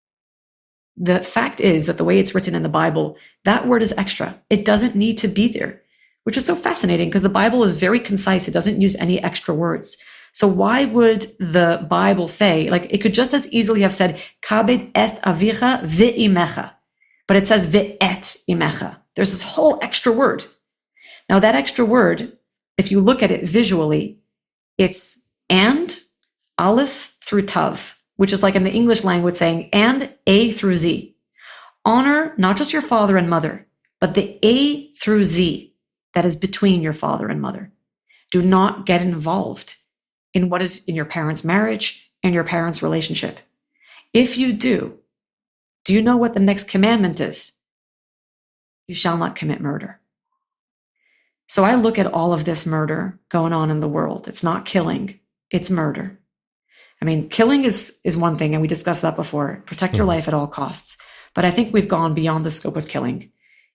the fact is that the way it's written in the Bible, that word is extra. It doesn't need to be there. which is so fascinating because the Bible is very concise. It doesn't use any extra words. So why would the Bible say, like, it could just as easily have said, kabed est avicha ve'imecha, but it says ve'et imecha. There's this whole extra word. Now that extra word, if you look at it visually, it's and, aleph through tav, which is like in the English language saying and A through Z. Honor not just your father and mother, but the A through Z that is between your father and mother. Do not get involved in what is in your parents' marriage and your parents' relationship. If you do you know what the next commandment is? You shall not commit murder. So I look at all of this murder going on in the world. It's not killing, it's murder. I mean, killing is one thing, and we discussed that before. Protect your life at all costs. But I think we've gone beyond the scope of killing.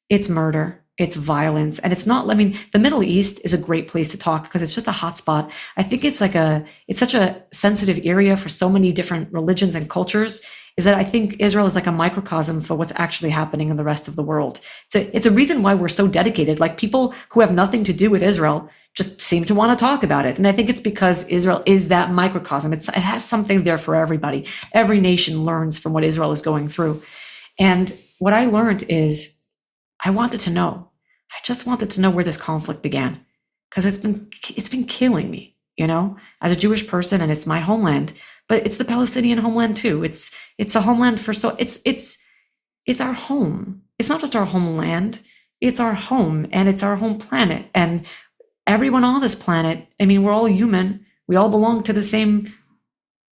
It's murder. It's violence. And it's not, I mean, the Middle East is a great place to talk because it's just a hot spot. I think it's such a sensitive area for so many different religions and cultures, is that I think Israel is like a microcosm for what's actually happening in the rest of the world. It's a reason why we're so dedicated. Like, people who have nothing to do with Israel just seem to want to talk about it. And I think it's because Israel is that microcosm. It has something there for everybody. Every nation learns from what Israel is going through. And what I learned is I wanted to know. I just wanted to know where this conflict began, because it's been killing me, as a Jewish person, and it's my homeland, but it's the Palestinian homeland too. It's a homeland it's our home. It's not just our homeland, it's our home, and it's our home planet. And everyone on this planet, I mean, we're all human. We all belong to the same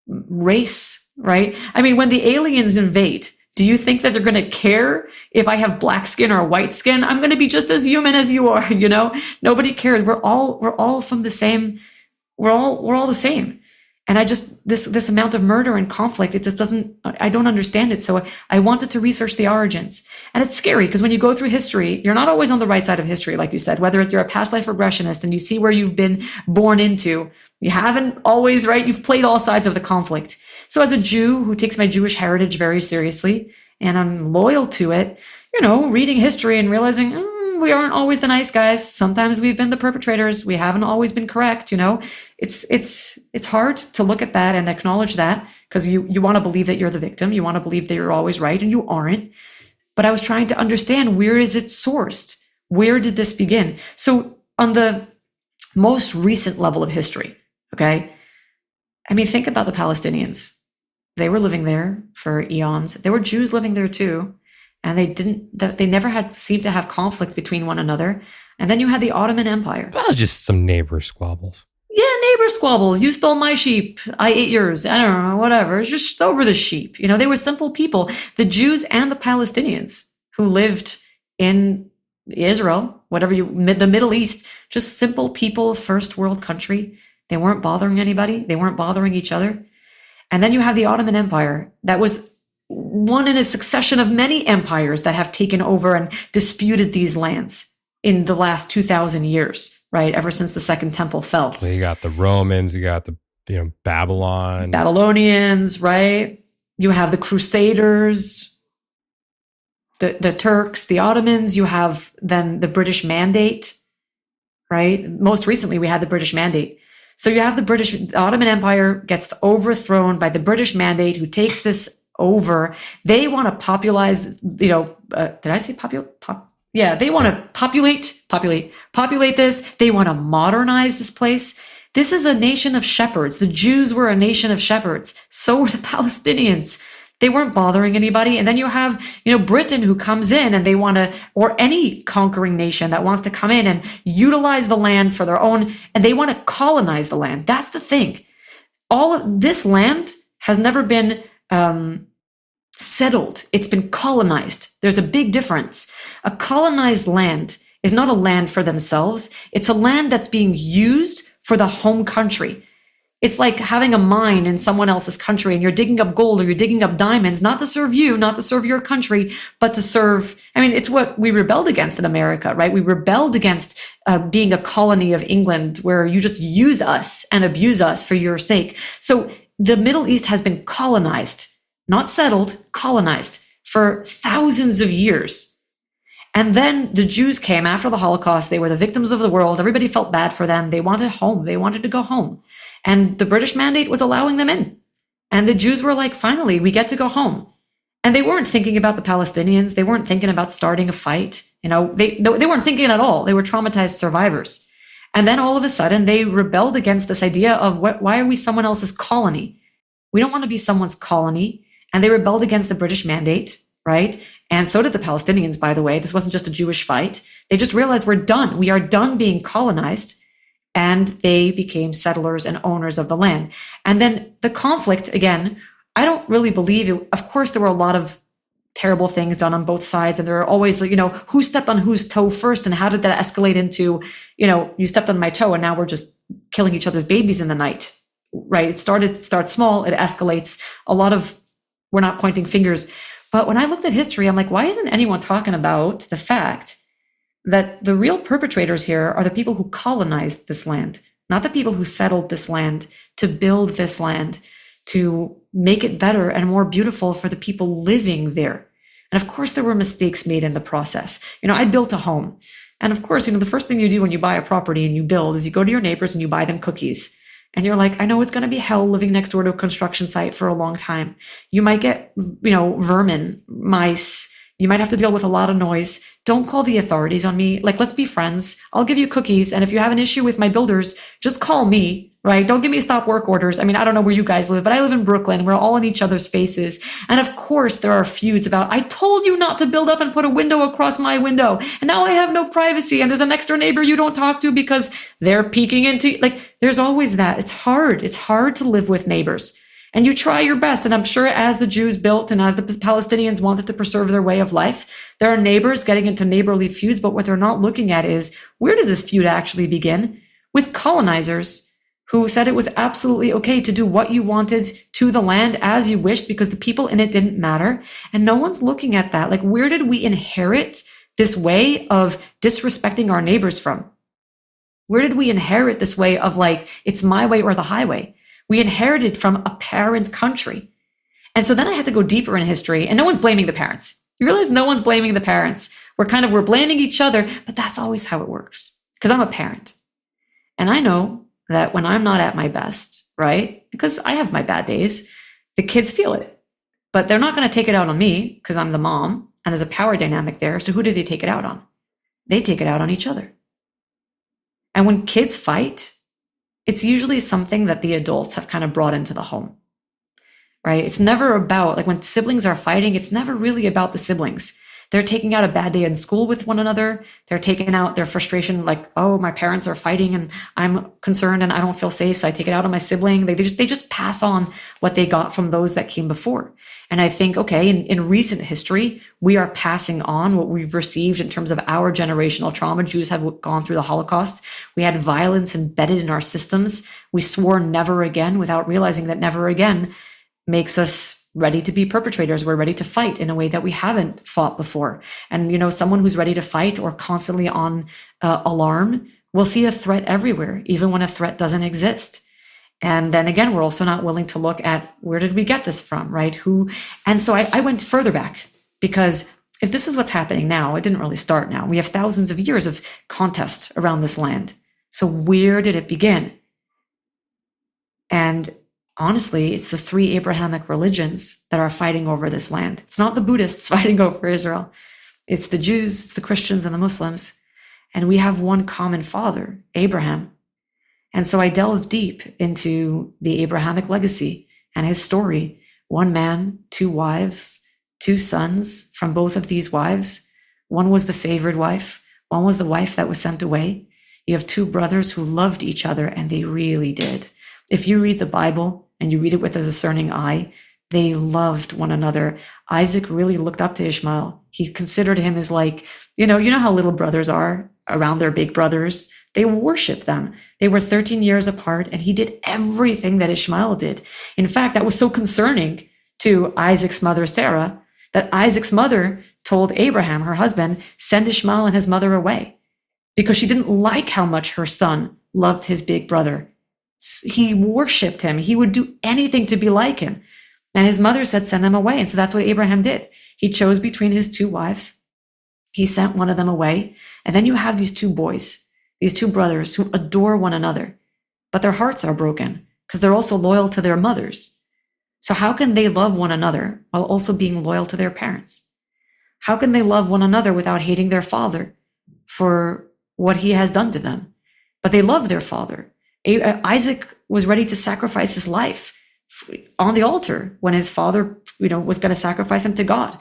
race, right? I mean, when the aliens invade, do you think that they're going to care if I have black skin or white skin? I'm going to be just as human as you are, Nobody cares. We're all from the same. We're all the same. And I just, this amount of murder and conflict, it just doesn't, I don't understand it. So I wanted to research the origins. And it's scary because when you go through history, you're not always on the right side of history, like you said, whether you're a past life regressionist and you see where you've been born into, you haven't always, right? You've played all sides of the conflict. So as a Jew who takes my Jewish heritage very seriously, and I'm loyal to it, reading history and realizing, we aren't always the nice guys. Sometimes we've been the perpetrators. We haven't always been correct. It's hard to look at that and acknowledge that, because you want to believe that you're the victim. You want to believe that you're always right, and you aren't. But I was trying to understand, where is it sourced? Where did this begin? So on the most recent level of history, okay? I mean, think about the Palestinians. They were living there for eons. There were Jews living there too. And they never seemed to have conflict between one another. And then you had the Ottoman Empire. Well, just some neighbor squabbles. Yeah, neighbor squabbles. You stole my sheep. I ate yours. I don't know, whatever. It's just over the sheep. They were simple people. The Jews and the Palestinians who lived in Israel, the Middle East, just simple people, first world country. They weren't bothering anybody. They weren't bothering each other. And then you have the Ottoman Empire that was one in a succession of many empires that have taken over and disputed these lands in the last 2,000 years, right? Ever since the Second Temple fell. Well, you got the Romans, you got the Babylonians, right? You have the Crusaders, the Turks, the Ottomans. You have then the British Mandate, right? Most recently, we had the British Mandate. So you have the Ottoman Empire gets overthrown by the British Mandate, who takes this over. They want to popularize, did I say yeah, they want to populate this. They want to modernize this place. This is a nation of shepherds. The Jews were a nation of shepherds. So were the Palestinians. They weren't bothering anybody. And then you have, Britain, who comes in and they want to, or any conquering nation that wants to come in and utilize the land for their own, and they want to colonize the land. That's the thing. All of this land has never been settled. It's been colonized. There's a big difference. A colonized land is not a land for themselves. It's a land that's being used for the home country. It's like having a mine in someone else's country and you're digging up gold or you're digging up diamonds, not to serve you, not to serve your country, but to serve, it's what we rebelled against in America, right? We rebelled against being a colony of England where you just use us and abuse us for your sake. So the Middle East has been colonized, not settled, colonized for thousands of years. And then the Jews came after the Holocaust. They were the victims of the world. Everybody felt bad for them. They wanted home. They wanted to go home. And the British mandate was allowing them in. And the Jews were like, finally, we get to go home. And they weren't thinking about the Palestinians. They weren't thinking about starting a fight. They weren't thinking at all. They were traumatized survivors. And then all of a sudden, they rebelled against this idea of why are we someone else's colony? We don't want to be someone's colony. And they rebelled against the British mandate, right? And so did the Palestinians, by the way. This wasn't just a Jewish fight. They just realized we're done. We are done being colonized. And they became settlers and owners of the land. And then the conflict, again, I don't really believe it. Of course, there were a lot of terrible things done on both sides. And there are always, who stepped on whose toe first and how did that escalate into, you stepped on my toe and now we're just killing each other's babies in the night, right? It starts small, it escalates. We're not pointing fingers. But when I looked at history, I'm like, why isn't anyone talking about the fact that the real perpetrators here are the people who colonized this land, not the people who settled this land to build this land, to make it better and more beautiful for the people living there. And of course, there were mistakes made in the process. I built a home. And of course, the first thing you do when you buy a property and you build is you go to your neighbors and you buy them cookies. And you're like, I know it's going to be hell living next door to a construction site for a long time. You might get, vermin, mice. You might have to deal with a lot of noise. Don't call the authorities on me. Like, let's be friends. I'll give you cookies. And if you have an issue with my builders, just call me, right? Don't give me stop work orders. I mean, I don't know where you guys live, but I live in Brooklyn. We're all in each other's faces. And of course, there are feuds about, I told you not to build up and put a window across my window. And now I have no privacy. And there's a next door neighbor you don't talk to because they're peeking into, there's always that. It's hard. It's hard to live with neighbors. And you try your best. And I'm sure as the Jews built and as the Palestinians wanted to preserve their way of life, there are neighbors getting into neighborly feuds. But what they're not looking at is, where did this feud actually begin? With colonizers who said it was absolutely okay to do what you wanted to the land as you wished because the people in it didn't matter. And no one's looking at that. Like, where did we inherit this way of disrespecting our neighbors from? Where did we inherit this way of it's my way or the highway? We inherited from a parent country. And so then I had to go deeper in history, and no one's blaming the parents. You realize no one's blaming the parents. We're blaming each other, but that's always how it works because I'm a parent. And I know that when I'm not at my best, right? Because I have my bad days, the kids feel it, but they're not going to take it out on me because I'm the mom and there's a power dynamic there. So who do they take it out on? They take it out on each other. And when kids fight, it's usually something that the adults have kind of brought into the home, right? It's never about, when siblings are fighting, it's never really about the siblings. They're taking out a bad day in school with one another. They're taking out their frustration, oh, my parents are fighting and I'm concerned and I don't feel safe, so I take it out on my sibling. They just pass on what they got from those that came before. And I think, okay, in recent history, we are passing on what we've received in terms of our generational trauma. Jews have gone through the Holocaust. We had violence embedded in our systems. We swore never again without realizing that never again makes us ready to be perpetrators. We're ready to fight in a way that we haven't fought before. And, someone who's ready to fight or constantly on alarm will see a threat everywhere, even when a threat doesn't exist. And then again, we're also not willing to look at where did we get this from, right? And so I went further back because if this is what's happening now, it didn't really start now. We have thousands of years of contest around this land. So where did it begin? And honestly, it's the three Abrahamic religions that are fighting over this land. It's not the Buddhists fighting over Israel. It's the Jews, it's the Christians, and the Muslims. And we have one common father, Abraham. And so I delved deep into the Abrahamic legacy and his story. One man, two wives, two sons from both of these wives. One was the favored wife. One was the wife that was sent away. You have two brothers who loved each other, and they really did. If you read the Bible and you read it with a discerning eye, they loved one another. Isaac really looked up to Ishmael. He considered him as you know how little brothers are around their big brothers. They worshiped them. They were 13 years apart, and he did everything that Ishmael did. In fact, that was so concerning to Isaac's mother, Sarah, that Isaac's mother told Abraham, her husband, send Ishmael and his mother away because she didn't like how much her son loved his big brother. He worshiped him. He would do anything to be like him. And his mother said, send them away. And so that's what Abraham did. He chose between his two wives. He sent one of them away. And then you have these two boys, these two brothers who adore one another, but their hearts are broken because they're also loyal to their mothers. So how can they love one another while also being loyal to their parents? How can they love one another without hating their father for what he has done to them? But they love their father. Isaac was ready to sacrifice his life on the altar when his father, was going to sacrifice him to God.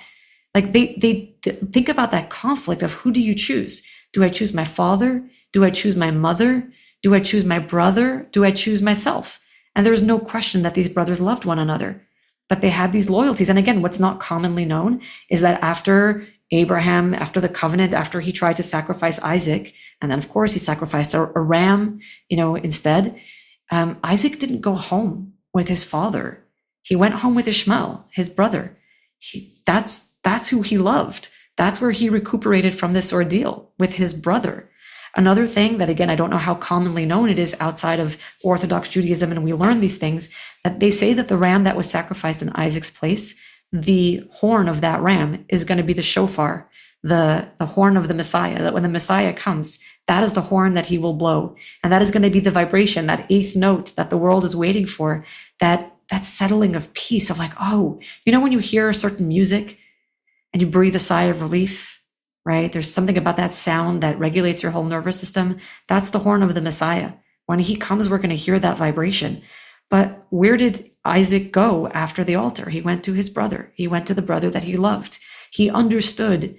Like they think about that conflict of who do you choose? Do I choose my father? Do I choose my mother? Do I choose my brother? Do I choose myself? And there's no question that these brothers loved one another, but they had these loyalties. And again, what's not commonly known is that after Abraham, after the covenant, after he tried to sacrifice Isaac, and then of course he sacrificed a ram, instead, Isaac didn't go home with his father. He went home with Ishmael, his brother. That's who he loved. That's where he recuperated from this ordeal, with his brother. Another thing that, again, I don't know how commonly known it is outside of Orthodox Judaism, and we learn these things, that they say that the ram that was sacrificed in Isaac's place, the horn of that ram is going to be the shofar, the horn of the Messiah, that when the Messiah comes, that is the horn that he will blow. And that is going to be the vibration, that eighth note that the world is waiting for, that settling of peace of like, oh, when you hear a certain music and you breathe a sigh of relief, right? There's something about that sound that regulates your whole nervous system. That's the horn of the Messiah. When he comes, we're going to hear that vibration. But where did Isaac go after the altar? He went to his brother. He went to the brother that he loved. He understood,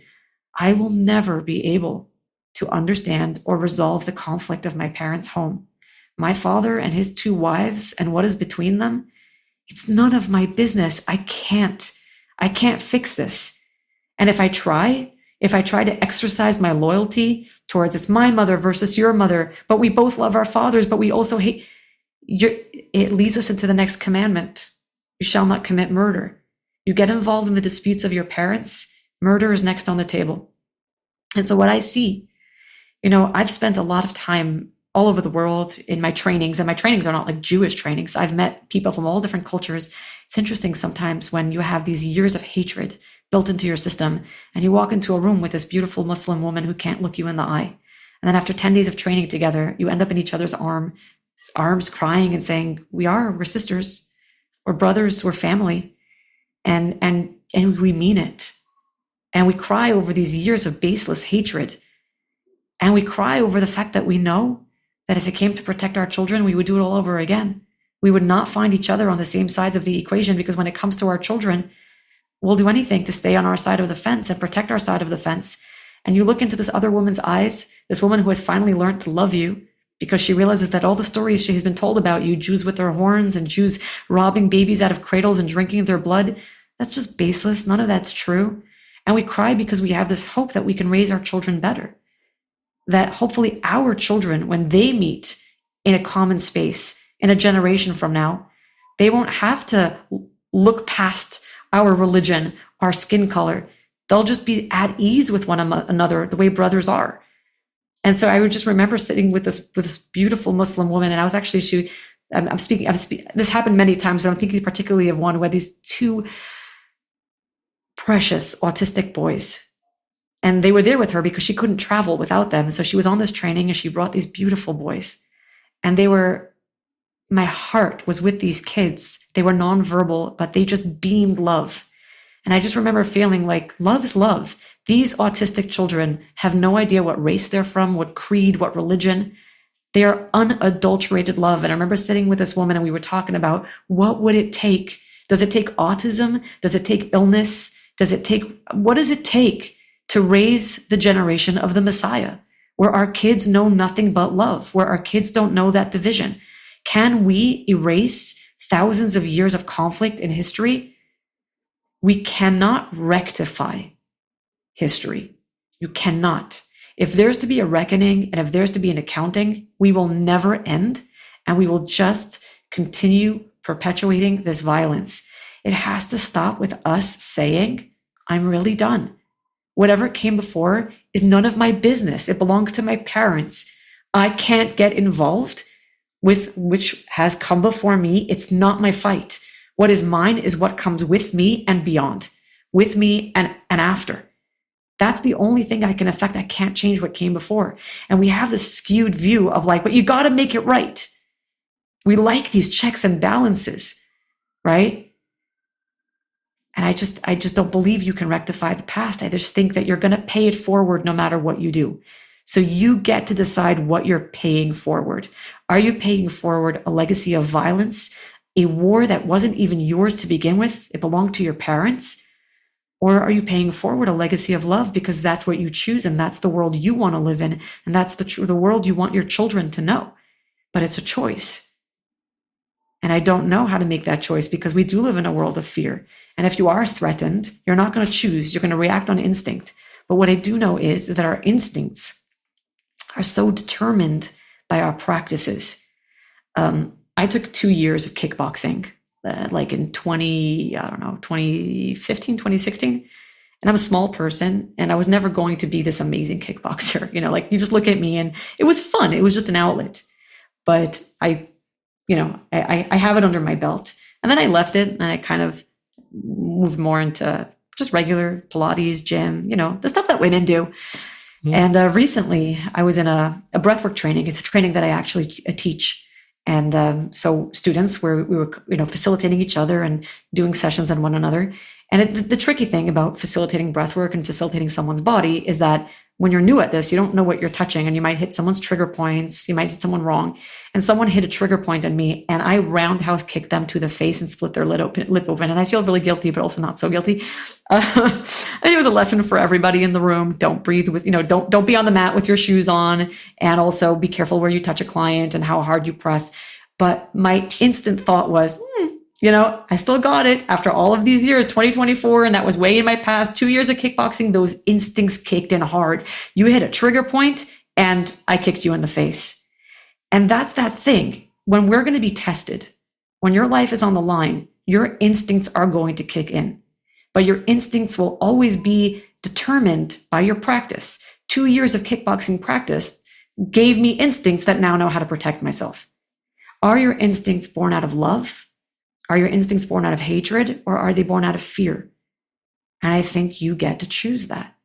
I will never be able to understand or resolve the conflict of my parents' home. My father and his two wives and what is between them, it's none of my business. I can't fix this. And if I try to exercise my loyalty towards it's my mother versus your mother, but we both love our fathers, but we also hate, it leads us into the next commandment. You shall not commit murder. You get involved in the disputes of your parents, murder is next on the table. And so what I see, I've spent a lot of time all over the world in my trainings, and my trainings are not like Jewish trainings. I've met people from all different cultures. It's interesting sometimes when you have these years of hatred built into your system and you walk into a room with this beautiful Muslim woman who can't look you in the eye. And then after 10 days of training together, you end up in each other's arms crying and saying, we're sisters, we're brothers, we're family. And we mean it. And we cry over these years of baseless hatred. And we cry over the fact that we know that if it came to protect our children, we would do it all over again. We would not find each other on the same sides of the equation, because when it comes to our children, we'll do anything to stay on our side of the fence and protect our side of the fence. And you look into this other woman's eyes, this woman who has finally learned to love you because she realizes that all the stories she has been told about you, Jews with their horns and Jews robbing babies out of cradles and drinking their blood, that's just baseless. None of that's true. And we cry because we have this hope that we can raise our children better. That hopefully our children, when they meet in a common space in a generation from now, they won't have to look past our religion, our skin color. They'll just be at ease with one another the way brothers are. And so I would just remember sitting with this beautiful Muslim woman, and I was actually, I'm speaking, this happened many times, but I'm thinking particularly of one where these two precious autistic boys, and they were there with her because she couldn't travel without them. So she was on this training and she brought these beautiful boys, and my heart was with these kids. They were nonverbal, but they just beamed love. And I just remember feeling like love is love. These autistic children have no idea what race they're from, what creed, what religion. They are unadulterated love. And I remember sitting with this woman and we were talking about, what would it take? Does it take autism? Does it take illness? What does it take to raise the generation of the Messiah, where our kids know nothing but love, where our kids don't know that division? Can we erase thousands of years of conflict in history? We cannot rectify history. You cannot. If there's to be a reckoning and if there's to be an accounting, we will never end, and we will just continue perpetuating this violence. It has to stop with us saying, I'm really done. Whatever came before is none of my business. It belongs to my parents. I can't get involved with which has come before me. It's not my fight. What is mine is what comes with me and beyond, with me and after. That's the only thing I can affect. I can't change what came before. And we have this skewed view of like, but you got to make it right. We like these checks and balances, right? And I just don't believe you can rectify the past. I just think that you're going to pay it forward no matter what you do. So you get to decide what you're paying forward. Are you paying forward a legacy of violence, a war that wasn't even yours to begin with? It belonged to your parents. Or are you paying forward a legacy of love because that's what you choose and that's the world you want to live in and that's the world you want your children to know? But it's a choice. And I don't know how to make that choice because we do live in a world of fear. And if you are threatened, you're not going to choose. You're going to react on instinct. But what I do know is that our instincts are so determined by our practices. I took 2 years of kickboxing. Like in 2015, 2016. And I'm a small person and I was never going to be this amazing kickboxer. Like you just look at me and it was fun. It was just an outlet. But I have it under my belt. And then I left it and I kind of moved more into just regular Pilates, gym, the stuff that women do. Mm. And recently I was in a breathwork training. It's a training that I actually teach. And so students we were facilitating each other and doing sessions on one another. And the tricky thing about facilitating breathwork and facilitating someone's body is that when you're new at this, you don't know what you're touching and you might hit someone's trigger points. You might hit someone wrong. And someone hit a trigger point on me and I roundhouse kicked them to the face and split their lip open. And I feel really guilty, but also not so guilty. I think it was a lesson for everybody in the room. Don't breathe with, don't be on the mat with your shoes on, and also be careful where you touch a client and how hard you press. But my instant thought was, I still got it after all of these years, 2024, and that was way in my past. 2 years of kickboxing, those instincts kicked in hard. You hit a trigger point and I kicked you in the face. And that's that thing. When we're going to be tested, when your life is on the line, your instincts are going to kick in. But your instincts will always be determined by your practice. 2 years of kickboxing practice gave me instincts that now know how to protect myself. Are your instincts born out of love? Are your instincts born out of hatred, or are they born out of fear? And I think you get to choose that.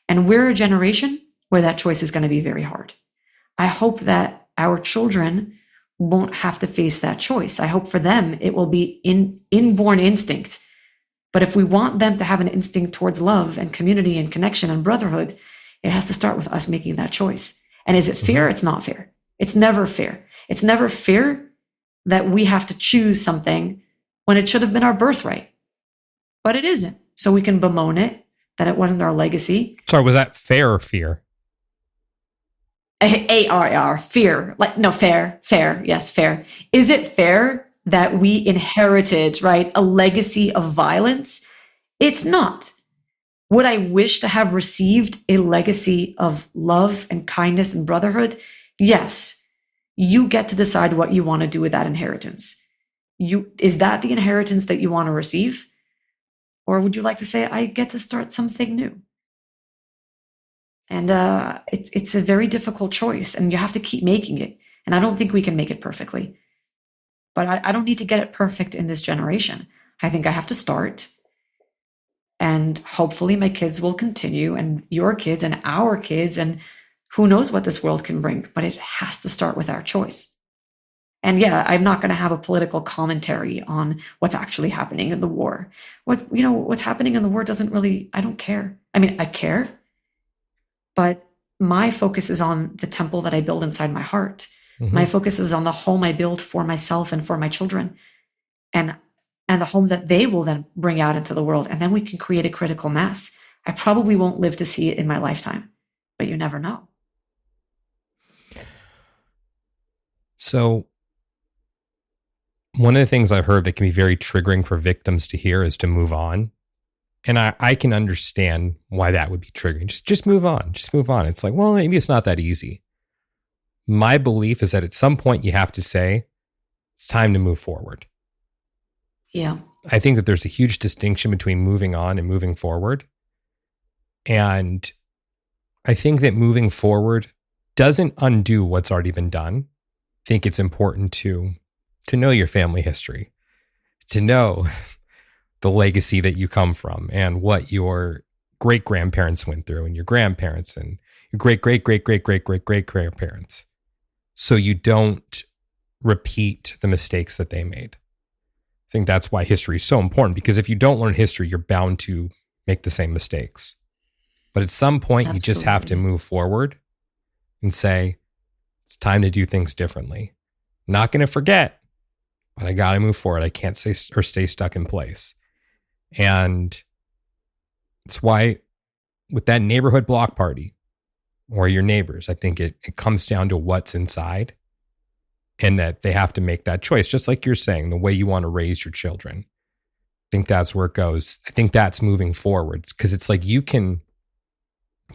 And we're a generation where that choice is going to be very hard. I hope that our children won't have to face that choice. I hope for them it will be inborn instinct. But if we want them to have an instinct towards love and community and connection and brotherhood, it has to start with us making that choice. And is it fair? It's not fair. It's never fair. It's never fair that we have to choose something when it should have been our birthright. But it isn't. So we can bemoan it, that it wasn't our legacy. Sorry, was that fair or fear? A-R-R, fear. Fair. Yes, fair. Is it fair that we inherited, right, a legacy of violence? It's not. Would I wish to have received a legacy of love and kindness and brotherhood? Yes. You get to decide what you want to do with that inheritance. Is that the inheritance that you want to receive? Or would you like to say, I get to start something new? And it's a very difficult choice, and you have to keep making it. And I don't think we can make it perfectly. But I don't need to get it perfect in this generation. I think I have to start. And hopefully my kids will continue, and your kids and our kids, and who knows what this world can bring. But it has to start with our choice. And yeah, I'm not going to have a political commentary on what's actually happening in the war. What's happening in the war doesn't really, I don't care. I mean, I care, but my focus is on the temple that I build inside my heart. Mm-hmm. My focus is on the home I build for myself and for my children, and the home that they will then bring out into the world. And then we can create a critical mass. I probably won't live to see it in my lifetime, but you never know. So one of the things I've heard that can be very triggering for victims to hear is to move on. And I can understand why that would be triggering. Just move on. Just move on. It's like, well, maybe it's not that easy. My belief is that at some point you have to say, it's time to move forward. Yeah. I think that there's a huge distinction between moving on and moving forward. And I think that moving forward doesn't undo what's already been done. I think it's important to know your family history, to know the legacy that you come from and what your great grandparents went through, and your grandparents, and your great great great great great great great grandparents, so you don't repeat the mistakes that they made. I think that's why history is so important, because if you don't learn history, you're bound to make the same mistakes. But at some point, you just have to move forward and say, it's time to do things differently. I'm not going to forget, but I got to move forward. I can't stay stuck in place. And it's why with that neighborhood block party or your neighbors, I think it comes down to what's inside, and that they have to make that choice. Just like you're saying, the way you want to raise your children. I think that's where it goes. I think that's moving forwards, because it's like you can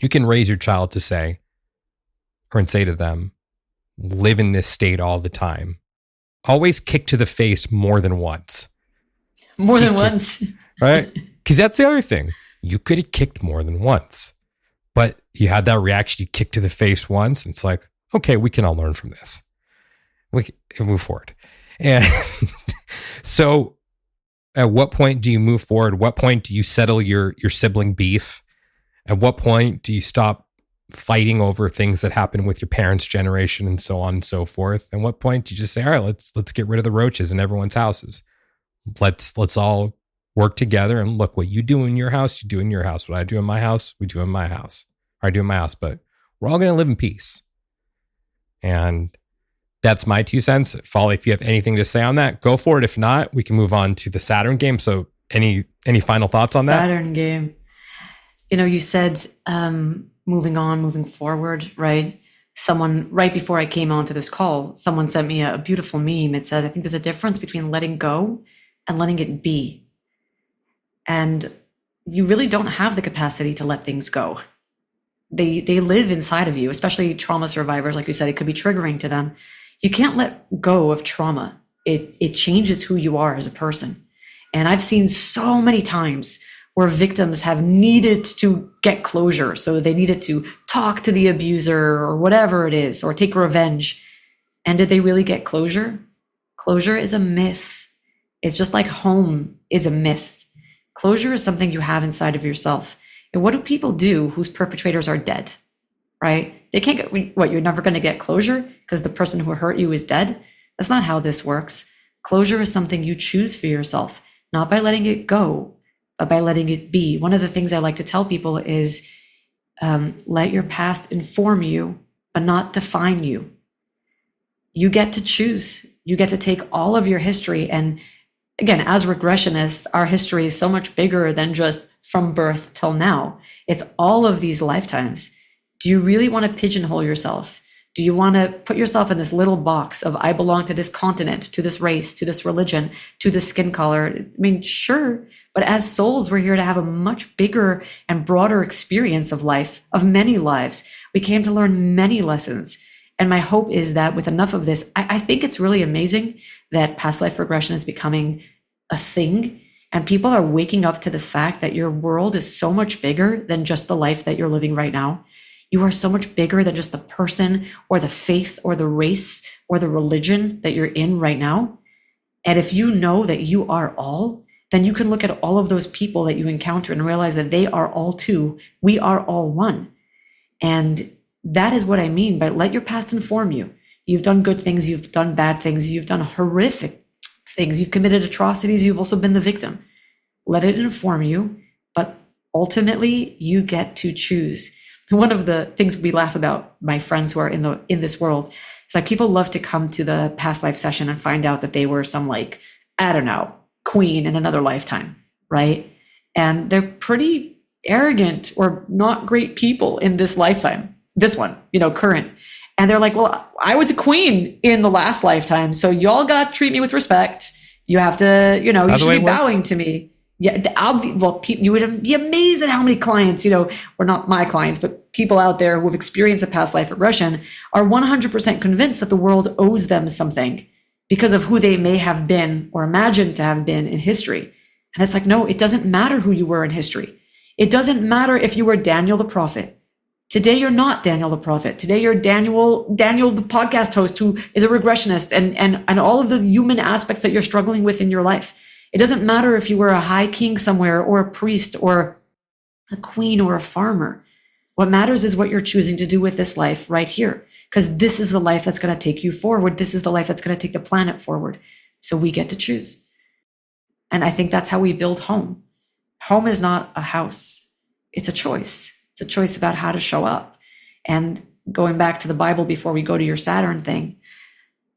raise your child to say, and say to them, live in this state all the time. Always kick to the face more than once. More than once. Right? Because that's the other thing. You could have kicked more than once, but you had that reaction. You kicked to the face once, and it's like, okay, we can all learn from this. We can move forward. And so at what point do you move forward? What point do you settle your sibling beef? At what point do you stop fighting over things that happened with your parents' generation and so on and so forth? And what point do you just say, all right, let's get rid of the roaches in everyone's houses. Let's all work together, and look, what you do in your house, you do in your house. What I do in my house, we do in my house. Or I do in my house, but we're all going to live in peace. And that's my 2 cents. Fally, if you have anything to say on that, go for it. If not, we can move on to the Saturn game. So any final thoughts on that? Saturn game. You said moving forward, right? Someone, right before I came onto this call, someone sent me a beautiful meme. It said, I think there's a difference between letting go and letting it be. And you really don't have the capacity to let things go. They live inside of you, especially trauma survivors. Like you said, it could be triggering to them. You can't let go of trauma. It changes who you are as a person. And I've seen so many times where victims have needed to get closure. So they needed to talk to the abuser or whatever it is, or take revenge. And did they really get closure? Closure is a myth. It's just like home is a myth. Closure is something you have inside of yourself. And what do people do whose perpetrators are dead, right? They can't get, what, you're never going to get closure because the person who hurt you is dead? That's not how this works. Closure is something you choose for yourself, not by letting it go, but by letting it be. One of the things I like to tell people is let your past inform you, but not define you. You get to choose. You get to take all of your history. And again, as regressionists, our history is so much bigger than just from birth till now. It's all of these lifetimes. Do you really want to pigeonhole yourself? Do you want to put yourself in this little box of, I belong to this continent, to this race, to this religion, to this skin color? I mean, sure. But as souls, we're here to have a much bigger and broader experience of life, of many lives. We came to learn many lessons. And my hope is that with enough of this, I think it's really amazing that past life regression is becoming a thing. And people are waking up to the fact that your world is so much bigger than just the life that you're living right now. You are so much bigger than just the person or the faith or the race or the religion that you're in right now. And if you know that you are all, then you can look at all of those people that you encounter and realize that they are all too. We are all one. And that is what I mean by let your past inform you. You've done good things, you've done bad things, you've done horrific things, you've committed atrocities, you've also been the victim. Let it inform you, but ultimately you get to choose. One of the things we laugh about, my friends who are in this world, is like people love to come to the past life session and find out that they were some, like, I don't know, queen in another lifetime, right? And they're pretty arrogant or not great people in this lifetime, this one, current. And they're like, well, I was a queen in the last lifetime, so y'all got to treat me with respect. You have to, you should be bowing to me. Yeah, you would be amazed at how many clients, or not my clients, but people out there who have experienced a past life regression are 100% convinced that the world owes them something because of who they may have been or imagined to have been in history. And it's like, no, it doesn't matter who you were in history. It doesn't matter if you were Daniel the prophet. Today, you're not Daniel the prophet. Today, you're Daniel the podcast host who is a regressionist and all of the human aspects that you're struggling with in your life. It doesn't matter if you were a high king somewhere or a priest or a queen or a farmer. What matters is what you're choosing to do with this life right here, because this is the life that's going to take you forward. This is the life that's going to take the planet forward. So we get to choose. And I think that's how we build home. Home is not a house. It's a choice. It's a choice about how to show up. And going back to the Bible before we go to your Saturn thing,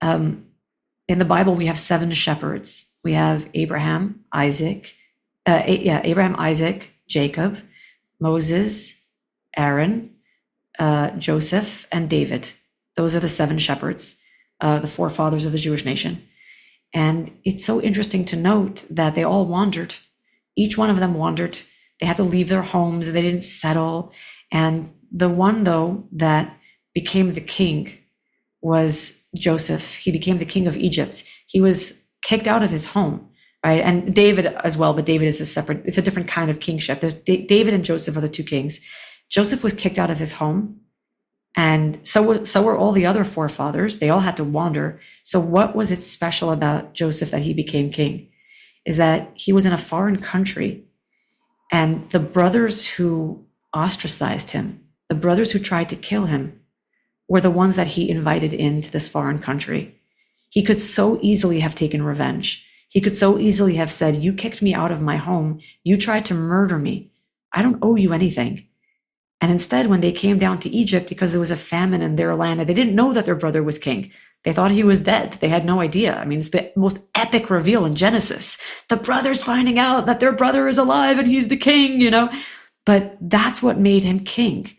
in the Bible, we have 7 shepherds. We have Abraham, Isaac, Jacob, Moses, Aaron, Joseph, and David. Those are the 7 shepherds, the forefathers of the Jewish nation. And it's so interesting to note that they all wandered. Each one of them wandered. They had to leave their homes. They didn't settle. And the one, though, that became the king was Joseph. He became the king of Egypt. He was kicked out of his home, right? And David as well, but David is it's a different kind of kingship. There's David and Joseph are the 2 kings. Joseph was kicked out of his home, and so were all the other forefathers. They all had to wander. So what was it special about Joseph that he became king? Is that he was in a foreign country, and the brothers who ostracized him, the brothers who tried to kill him, were the ones that he invited into this foreign country. He could so easily have taken revenge. He could so easily have said, you kicked me out of my home. You tried to murder me. I don't owe you anything. And instead, when they came down to Egypt, because there was a famine in their land, and they didn't know that their brother was king. They thought he was dead. They had no idea. I mean, it's the most epic reveal in Genesis. The brothers finding out that their brother is alive and he's the king, But that's what made him king,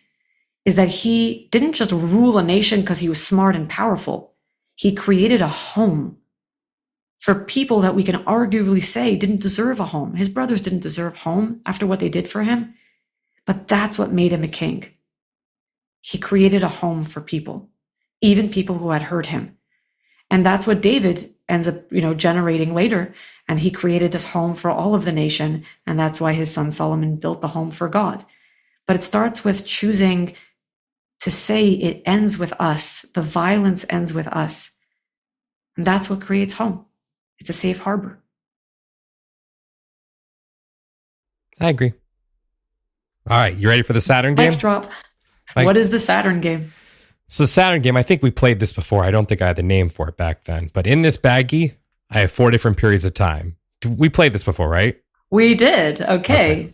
is that he didn't just rule a nation because he was smart and powerful. He created a home for people that we can arguably say didn't deserve a home. His brothers didn't deserve home after what they did for him. But that's what made him a king. He created a home for people, even people who had hurt him. And that's what David ends up, generating later. And he created this home for all of the nation. And that's why his son Solomon built the home for God. But it starts with choosing to say it ends with us. The violence ends with us. And that's what creates home. It's a safe harbor. I agree. All right, you ready for the Saturn game? Mic drop. What is the Saturn game? So the Saturn game, I think we played this before. I don't think I had the name for it back then. But in this baggie, I have 4 different periods of time. We played this before, right? We did. Okay.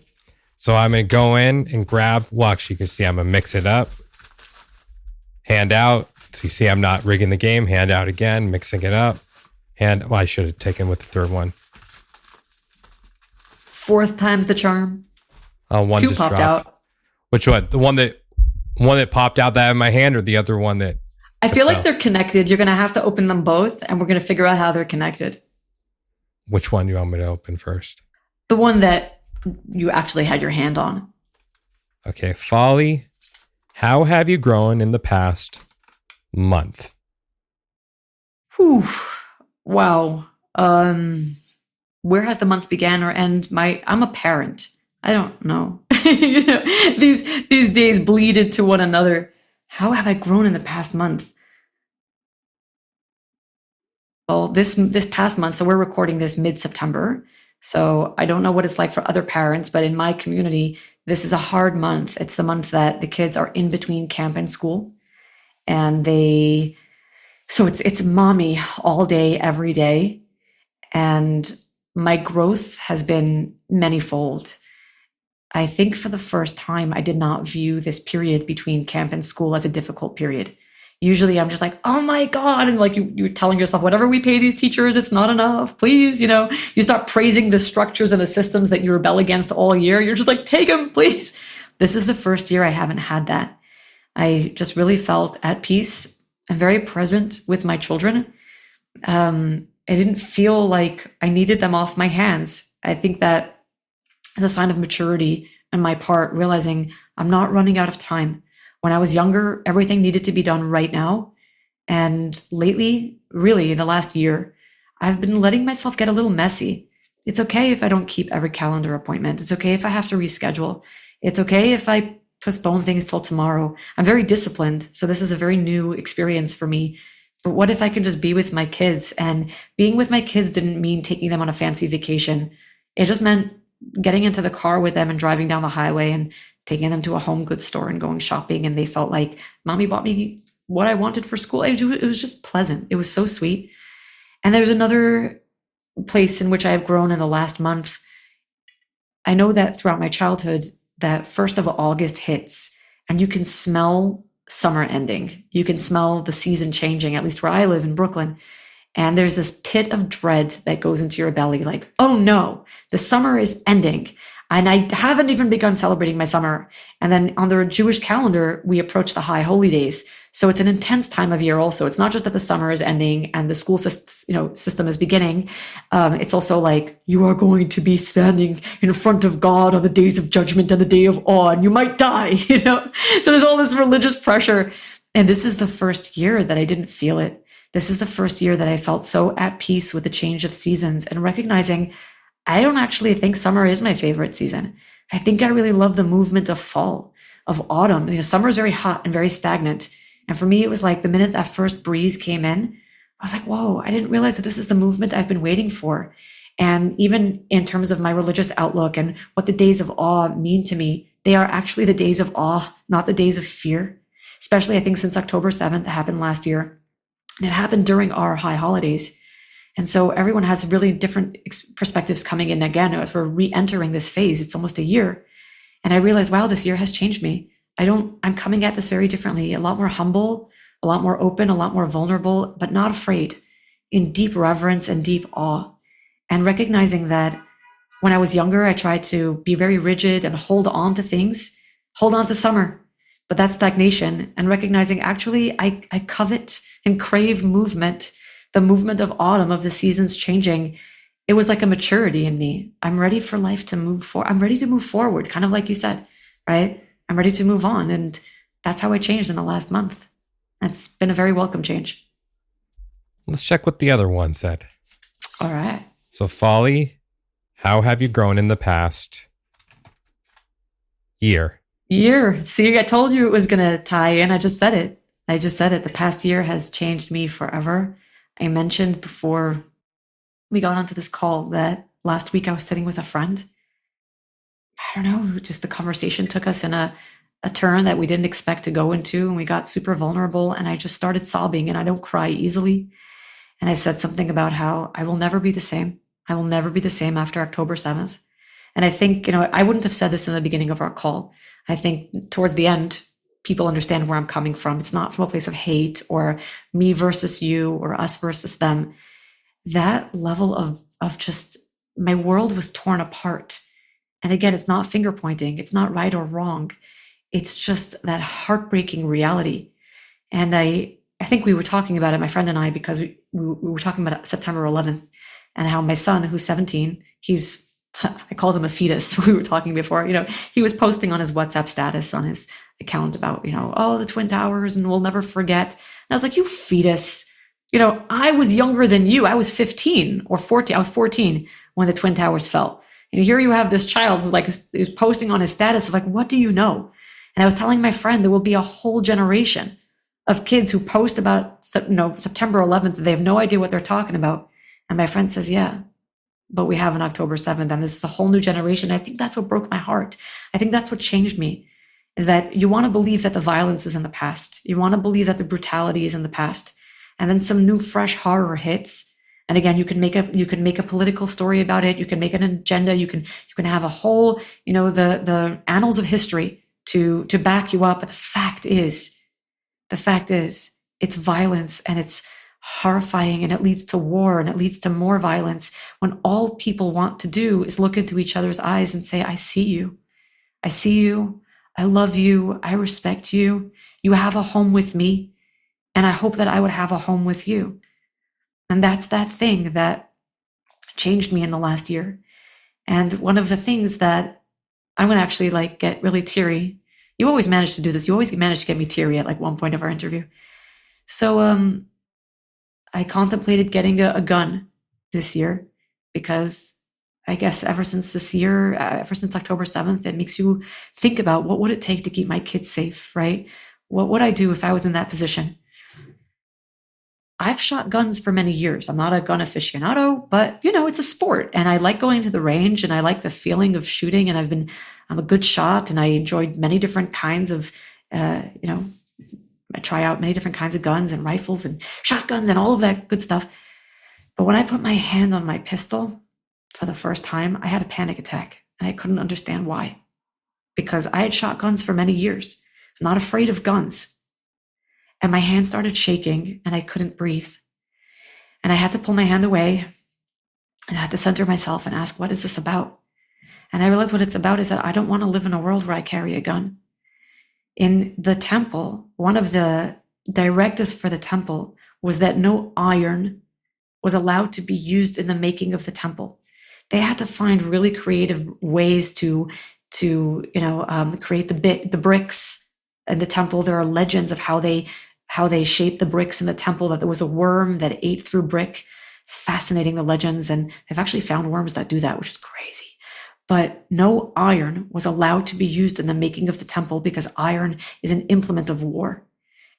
So I'm going to go in and grab, actually, you can see I'm going to mix it up. Hand out. So you see I'm not rigging the game. Hand out again, mixing it up. I should have taken with the 3rd one. 4th time's the charm. One 2 just popped dropped. out. Which one? The one that popped out that I have in my hand, or the other one that I feel like they're connected. You're going to have to open them both, and we're going to figure out how they're connected. Which one do you want me to open first? The one that you actually had your hand on. Okay, Fally, how have you grown in the past month? Whew. Wow. Where has the month began or end? I'm a parent. I don't know. These days bleed into one another. How have I grown in the past month? Well, this past month, so we're recording this mid-September. So I don't know what it's like for other parents, but in my community, this is a hard month. It's the month that the kids are in between camp and school. And so it's mommy all day, every day. And my growth has been manifold. I think for the first time, I did not view this period between camp and school as a difficult period. Usually I'm just like, oh my God. And like you're telling yourself, whatever we pay these teachers, it's not enough. Please, you start praising the structures and the systems that you rebel against all year. You're just like, take them, please. This is the first year I haven't had that. I just really felt at peace and very present with my children. I didn't feel like I needed them off my hands. I think that is a sign of maturity on my part, realizing I'm not running out of time. When I was younger, everything needed to be done right now. And lately, really in the last year, I've been letting myself get a little messy. It's okay if I don't keep every calendar appointment. It's okay if I have to reschedule. It's okay if I postpone things till tomorrow. I'm very disciplined, so this is a very new experience for me. But what if I could just be with my kids? And being with my kids didn't mean taking them on a fancy vacation. It just meant getting into the car with them and driving down the highway and taking them to a home goods store and going shopping. And they felt like mommy bought me what I wanted for school. It was just pleasant. It was so sweet. And there's another place in which I have grown in the last month. I know that throughout my childhood, that 1st of August hits and you can smell summer ending. You can smell the season changing, at least where I live in Brooklyn. And there's this pit of dread that goes into your belly, like, oh no, the summer is ending. And I haven't even begun celebrating my summer. And then on the Jewish calendar, we approach the high holy days. So it's an intense time of year also. It's not just that the summer is ending and the school system is beginning. It's also like you are going to be standing in front of God on the days of judgment and the day of awe, and you might die, So there's all this religious pressure. And this is the first year that I didn't feel it. This is the first year that I felt so at peace with the change of seasons and recognizing I don't actually think summer is my favorite season. I think I really love the movement of fall, of autumn. Summer is very hot and very stagnant. And for me, it was like the minute that first breeze came in, I was like, whoa, I didn't realize that this is the movement I've been waiting for. And even in terms of my religious outlook and what the days of awe mean to me, they are actually the days of awe, not the days of fear. Especially, I think, since October 7th happened last year. And it happened during our high holidays. And so everyone has really different perspectives coming in again as we're re-entering this phase. It's almost a year. And I realized, wow, this year has changed me. I'm coming at this very differently, a lot more humble, a lot more open, a lot more vulnerable, but not afraid, in deep reverence and deep awe. And recognizing that when I was younger, I tried to be very rigid and hold on to things, hold on to summer, but that's stagnation. And recognizing actually I covet and crave movement, the movement of autumn, of the seasons changing. It was like a maturity in me. I'm ready for life to move forward. I'm ready to move forward, kind of like you said, right? I'm ready to move on. And that's how I changed in the last month. It's been a very welcome change. Let's check what the other one said. All right. So, Fally, how have you grown in the past year? See, I told you it was going to tie in. I just said it. The past year has changed me forever. I mentioned before we got onto this call that last week I was sitting with a friend. I don't know, just the conversation took us in a turn that we didn't expect to go into, and we got super vulnerable, and I just started sobbing, and I don't cry easily. And I said something about how I will never be the same. I will never be the same after October 7th. And I think, I wouldn't have said this in the beginning of our call. I think towards the end, people understand where I'm coming from. It's not from a place of hate or me versus you or us versus them. That level of just, my world was torn apart. And again, it's not finger pointing. It's not right or wrong. It's just that heartbreaking reality. And I think we were talking about it, my friend and I, because we were talking about September 11th and how my son, who's 17, I called him a fetus. We were talking before, he was posting on his WhatsApp status on his account about, the Twin Towers and we'll never forget. And I was like, you fetus, I was younger than you. I was 15 or 14. I was 14 when the Twin Towers fell. And here you have this child who is posting on his status of what do you know? And I was telling my friend there will be a whole generation of kids who post about, September 11th. They have no idea what they're talking about. And my friend says, yeah, but we have an October 7th, and this is a whole new generation. I think that's what broke my heart. I think that's what changed me, is that you want to believe that the violence is in the past. You want to believe that the brutality is in the past. And then some new, fresh horror hits. And again, you can make a political story about it. You can make an agenda. You can have a whole, the annals of history to back you up. But the fact is, it's violence, and it's horrifying, and it leads to war, and it leads to more violence when all people want to do is look into each other's eyes and say, I see you. I love you. I respect you. You have a home with me. And I hope that I would have a home with you. And that's that thing that changed me in the last year. And one of the things that I'm going to actually get really teary. You always manage to do this. You always manage to get me teary at one point of our interview. So, I contemplated getting a gun this year because I guess ever since October 7th, it makes you think about what would it take to keep my kids safe, right? What would I do if I was in that position? I've shot guns for many years. I'm not a gun aficionado, but it's a sport, and I like going to the range, and I like the feeling of shooting. And I'm a good shot, and I enjoyed many different kinds of, I try out many different kinds of guns and rifles and shotguns and all of that good stuff. But when I put my hand on my pistol for the first time, I had a panic attack, and I couldn't understand why. Because I had shot guns for many years. I'm not afraid of guns. And my hand started shaking, and I couldn't breathe. And I had to pull my hand away, and I had to center myself and ask, what is this about? And I realized what it's about is that I don't want to live in a world where I carry a gun. In the temple, one of the directives for the temple was that no iron was allowed to be used in the making of the temple. They had to find really creative ways to create the bricks in the temple. There are legends of how they shaped the bricks in the temple, that there was a worm that ate through brick. It's fascinating, the legends, and they've actually found worms that do that, which is crazy. But no iron was allowed to be used in the making of the temple because iron is an implement of war.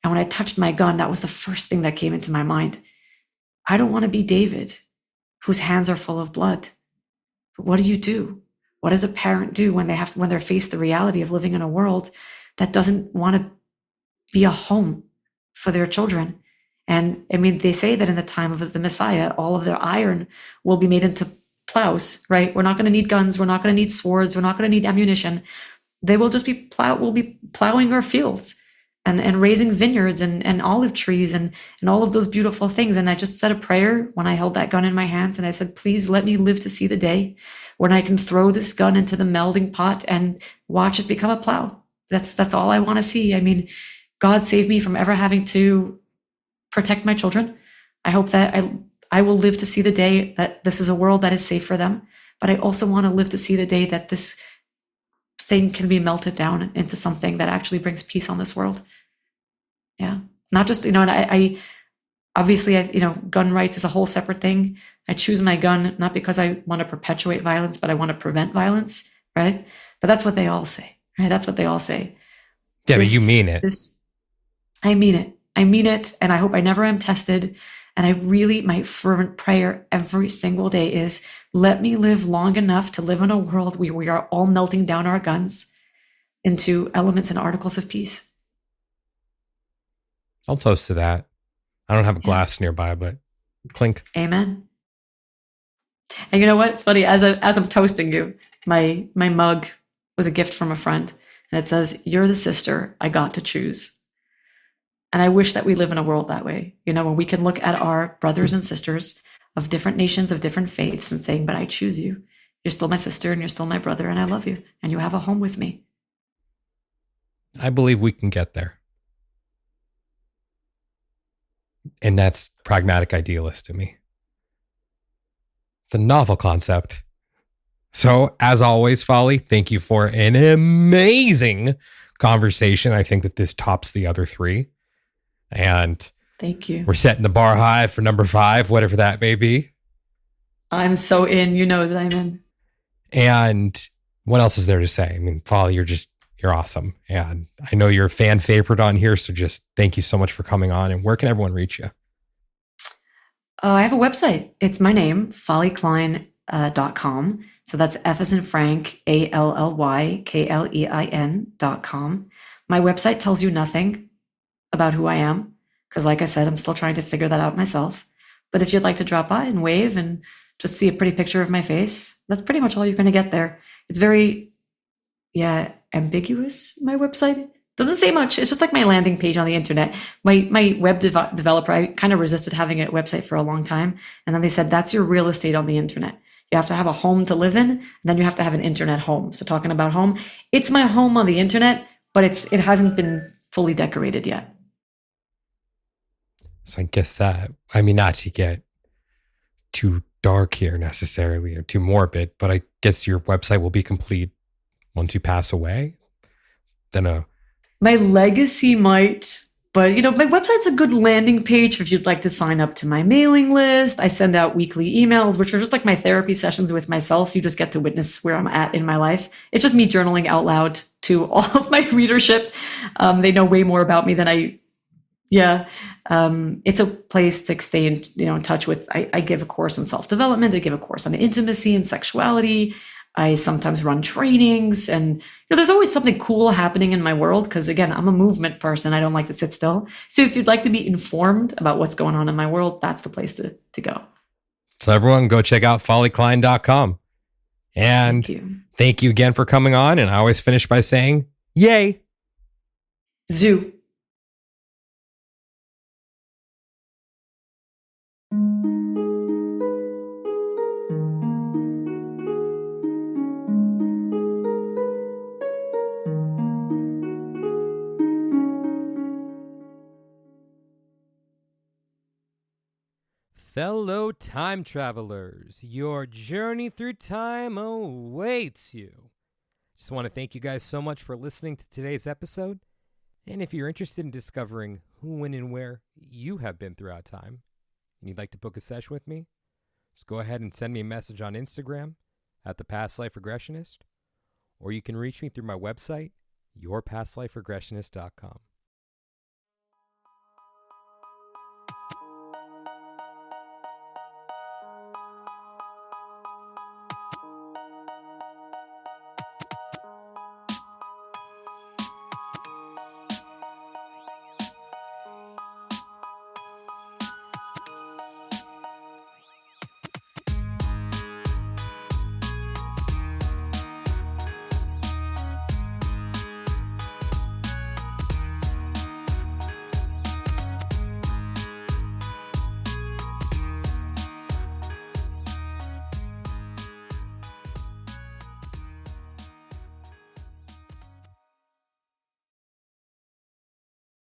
And when I touched my gun, that was the first thing that came into my mind. I don't want to be David, whose hands are full of blood. But what do? What does a parent do when they're faced the reality of living in a world that doesn't want to be a home for their children? And I mean, they say that in the time of the Messiah, all of their iron will be made into plows, right? We're not going to need guns. We're not going to need swords. We're not going to need ammunition. They will just be we'll be plowing our fields and raising vineyards and olive trees and all of those beautiful things. And I just said a prayer when I held that gun in my hands. And I said, please let me live to see the day when I can throw this gun into the melding pot and watch it become a plow. That's all I want to see. I mean, God save me from ever having to protect my children. I hope that I will live to see the day that this is a world that is safe for them. But I also want to live to see the day that this thing can be melted down into something that actually brings peace on this world. Yeah. Not just, and I obviously, gun rights is a whole separate thing. I choose my gun, not because I want to perpetuate violence, but I want to prevent violence. Right. But that's what they all say. Right. That's what they all say. Yeah. But you mean it. I mean it. I mean it. And I hope I never am tested. And my fervent prayer every single day is, let me live long enough to live in a world where we are all melting down our guns into elements and articles of peace. I'll toast to that. I don't have a glass nearby, but clink. Amen. And you know what? It's funny. As I'm toasting you, my mug was a gift from a friend, and it says, "You're the sister I got to choose." And I wish that we live in a world that way, where we can look at our brothers and sisters of different nations, of different faiths, and saying, but I choose you. You're still my sister, and you're still my brother, and I love you, and you have a home with me. I believe we can get there. And that's pragmatic idealist to me. It's a novel concept. So, as always, Fally, thank you for an amazing conversation. I think that this tops the other three. And thank you. We're setting the bar high for number 5, whatever that may be. I'm so in. You know that I'm in. And what else is there to say? I mean, Fally, you're awesome. And I know you're a fan favorite on here. So just thank you so much for coming on. And where can everyone reach you? I have a website. It's my name, FallyKlein.com. So that's F as in Frank, ALLYKLEIN.com. My website tells you nothing about who I am, because like I said, I'm still trying to figure that out myself. But if you'd like to drop by and wave and just see a pretty picture of my face, that's pretty much all you're going to get there. It's very, ambiguous, my website. Doesn't say much. It's just like my landing page on the internet. My web developer, I kind of resisted having a website for a long time. And then they said, that's your real estate on the internet. You have to have a home to live in, and then you have to have an internet home. So talking about home, it's my home on the internet, but it hasn't been fully decorated yet. So I guess not to get too dark here necessarily or too morbid, but I guess your website will be complete once you pass away. Then my legacy might, but my website's a good landing page if you'd like to sign up to my mailing list. I send out weekly emails, which are just like my therapy sessions with myself. You just get to witness where I'm at in my life. It's just me journaling out loud to all of my readership. They know way more about me than I Yeah, it's a place to stay in touch with. I give a course on self-development. I give a course on intimacy and sexuality. I sometimes run trainings, and there's always something cool happening in my world because, again, I'm a movement person. I don't like to sit still. So if you'd like to be informed about what's going on in my world, that's the place to go. So everyone go check out FallyKlein.com. And thank you again for coming on. And I always finish by saying, yay. Zoo. Fellow time travelers, your journey through time awaits you. Just want to thank you guys so much for listening to today's episode. And if you're interested in discovering who, when, and where you have been throughout time, and you'd like to book a session with me, just go ahead and send me a message on Instagram at The Past Life Regressionist, or you can reach me through my website, yourpastliferegressionist.com.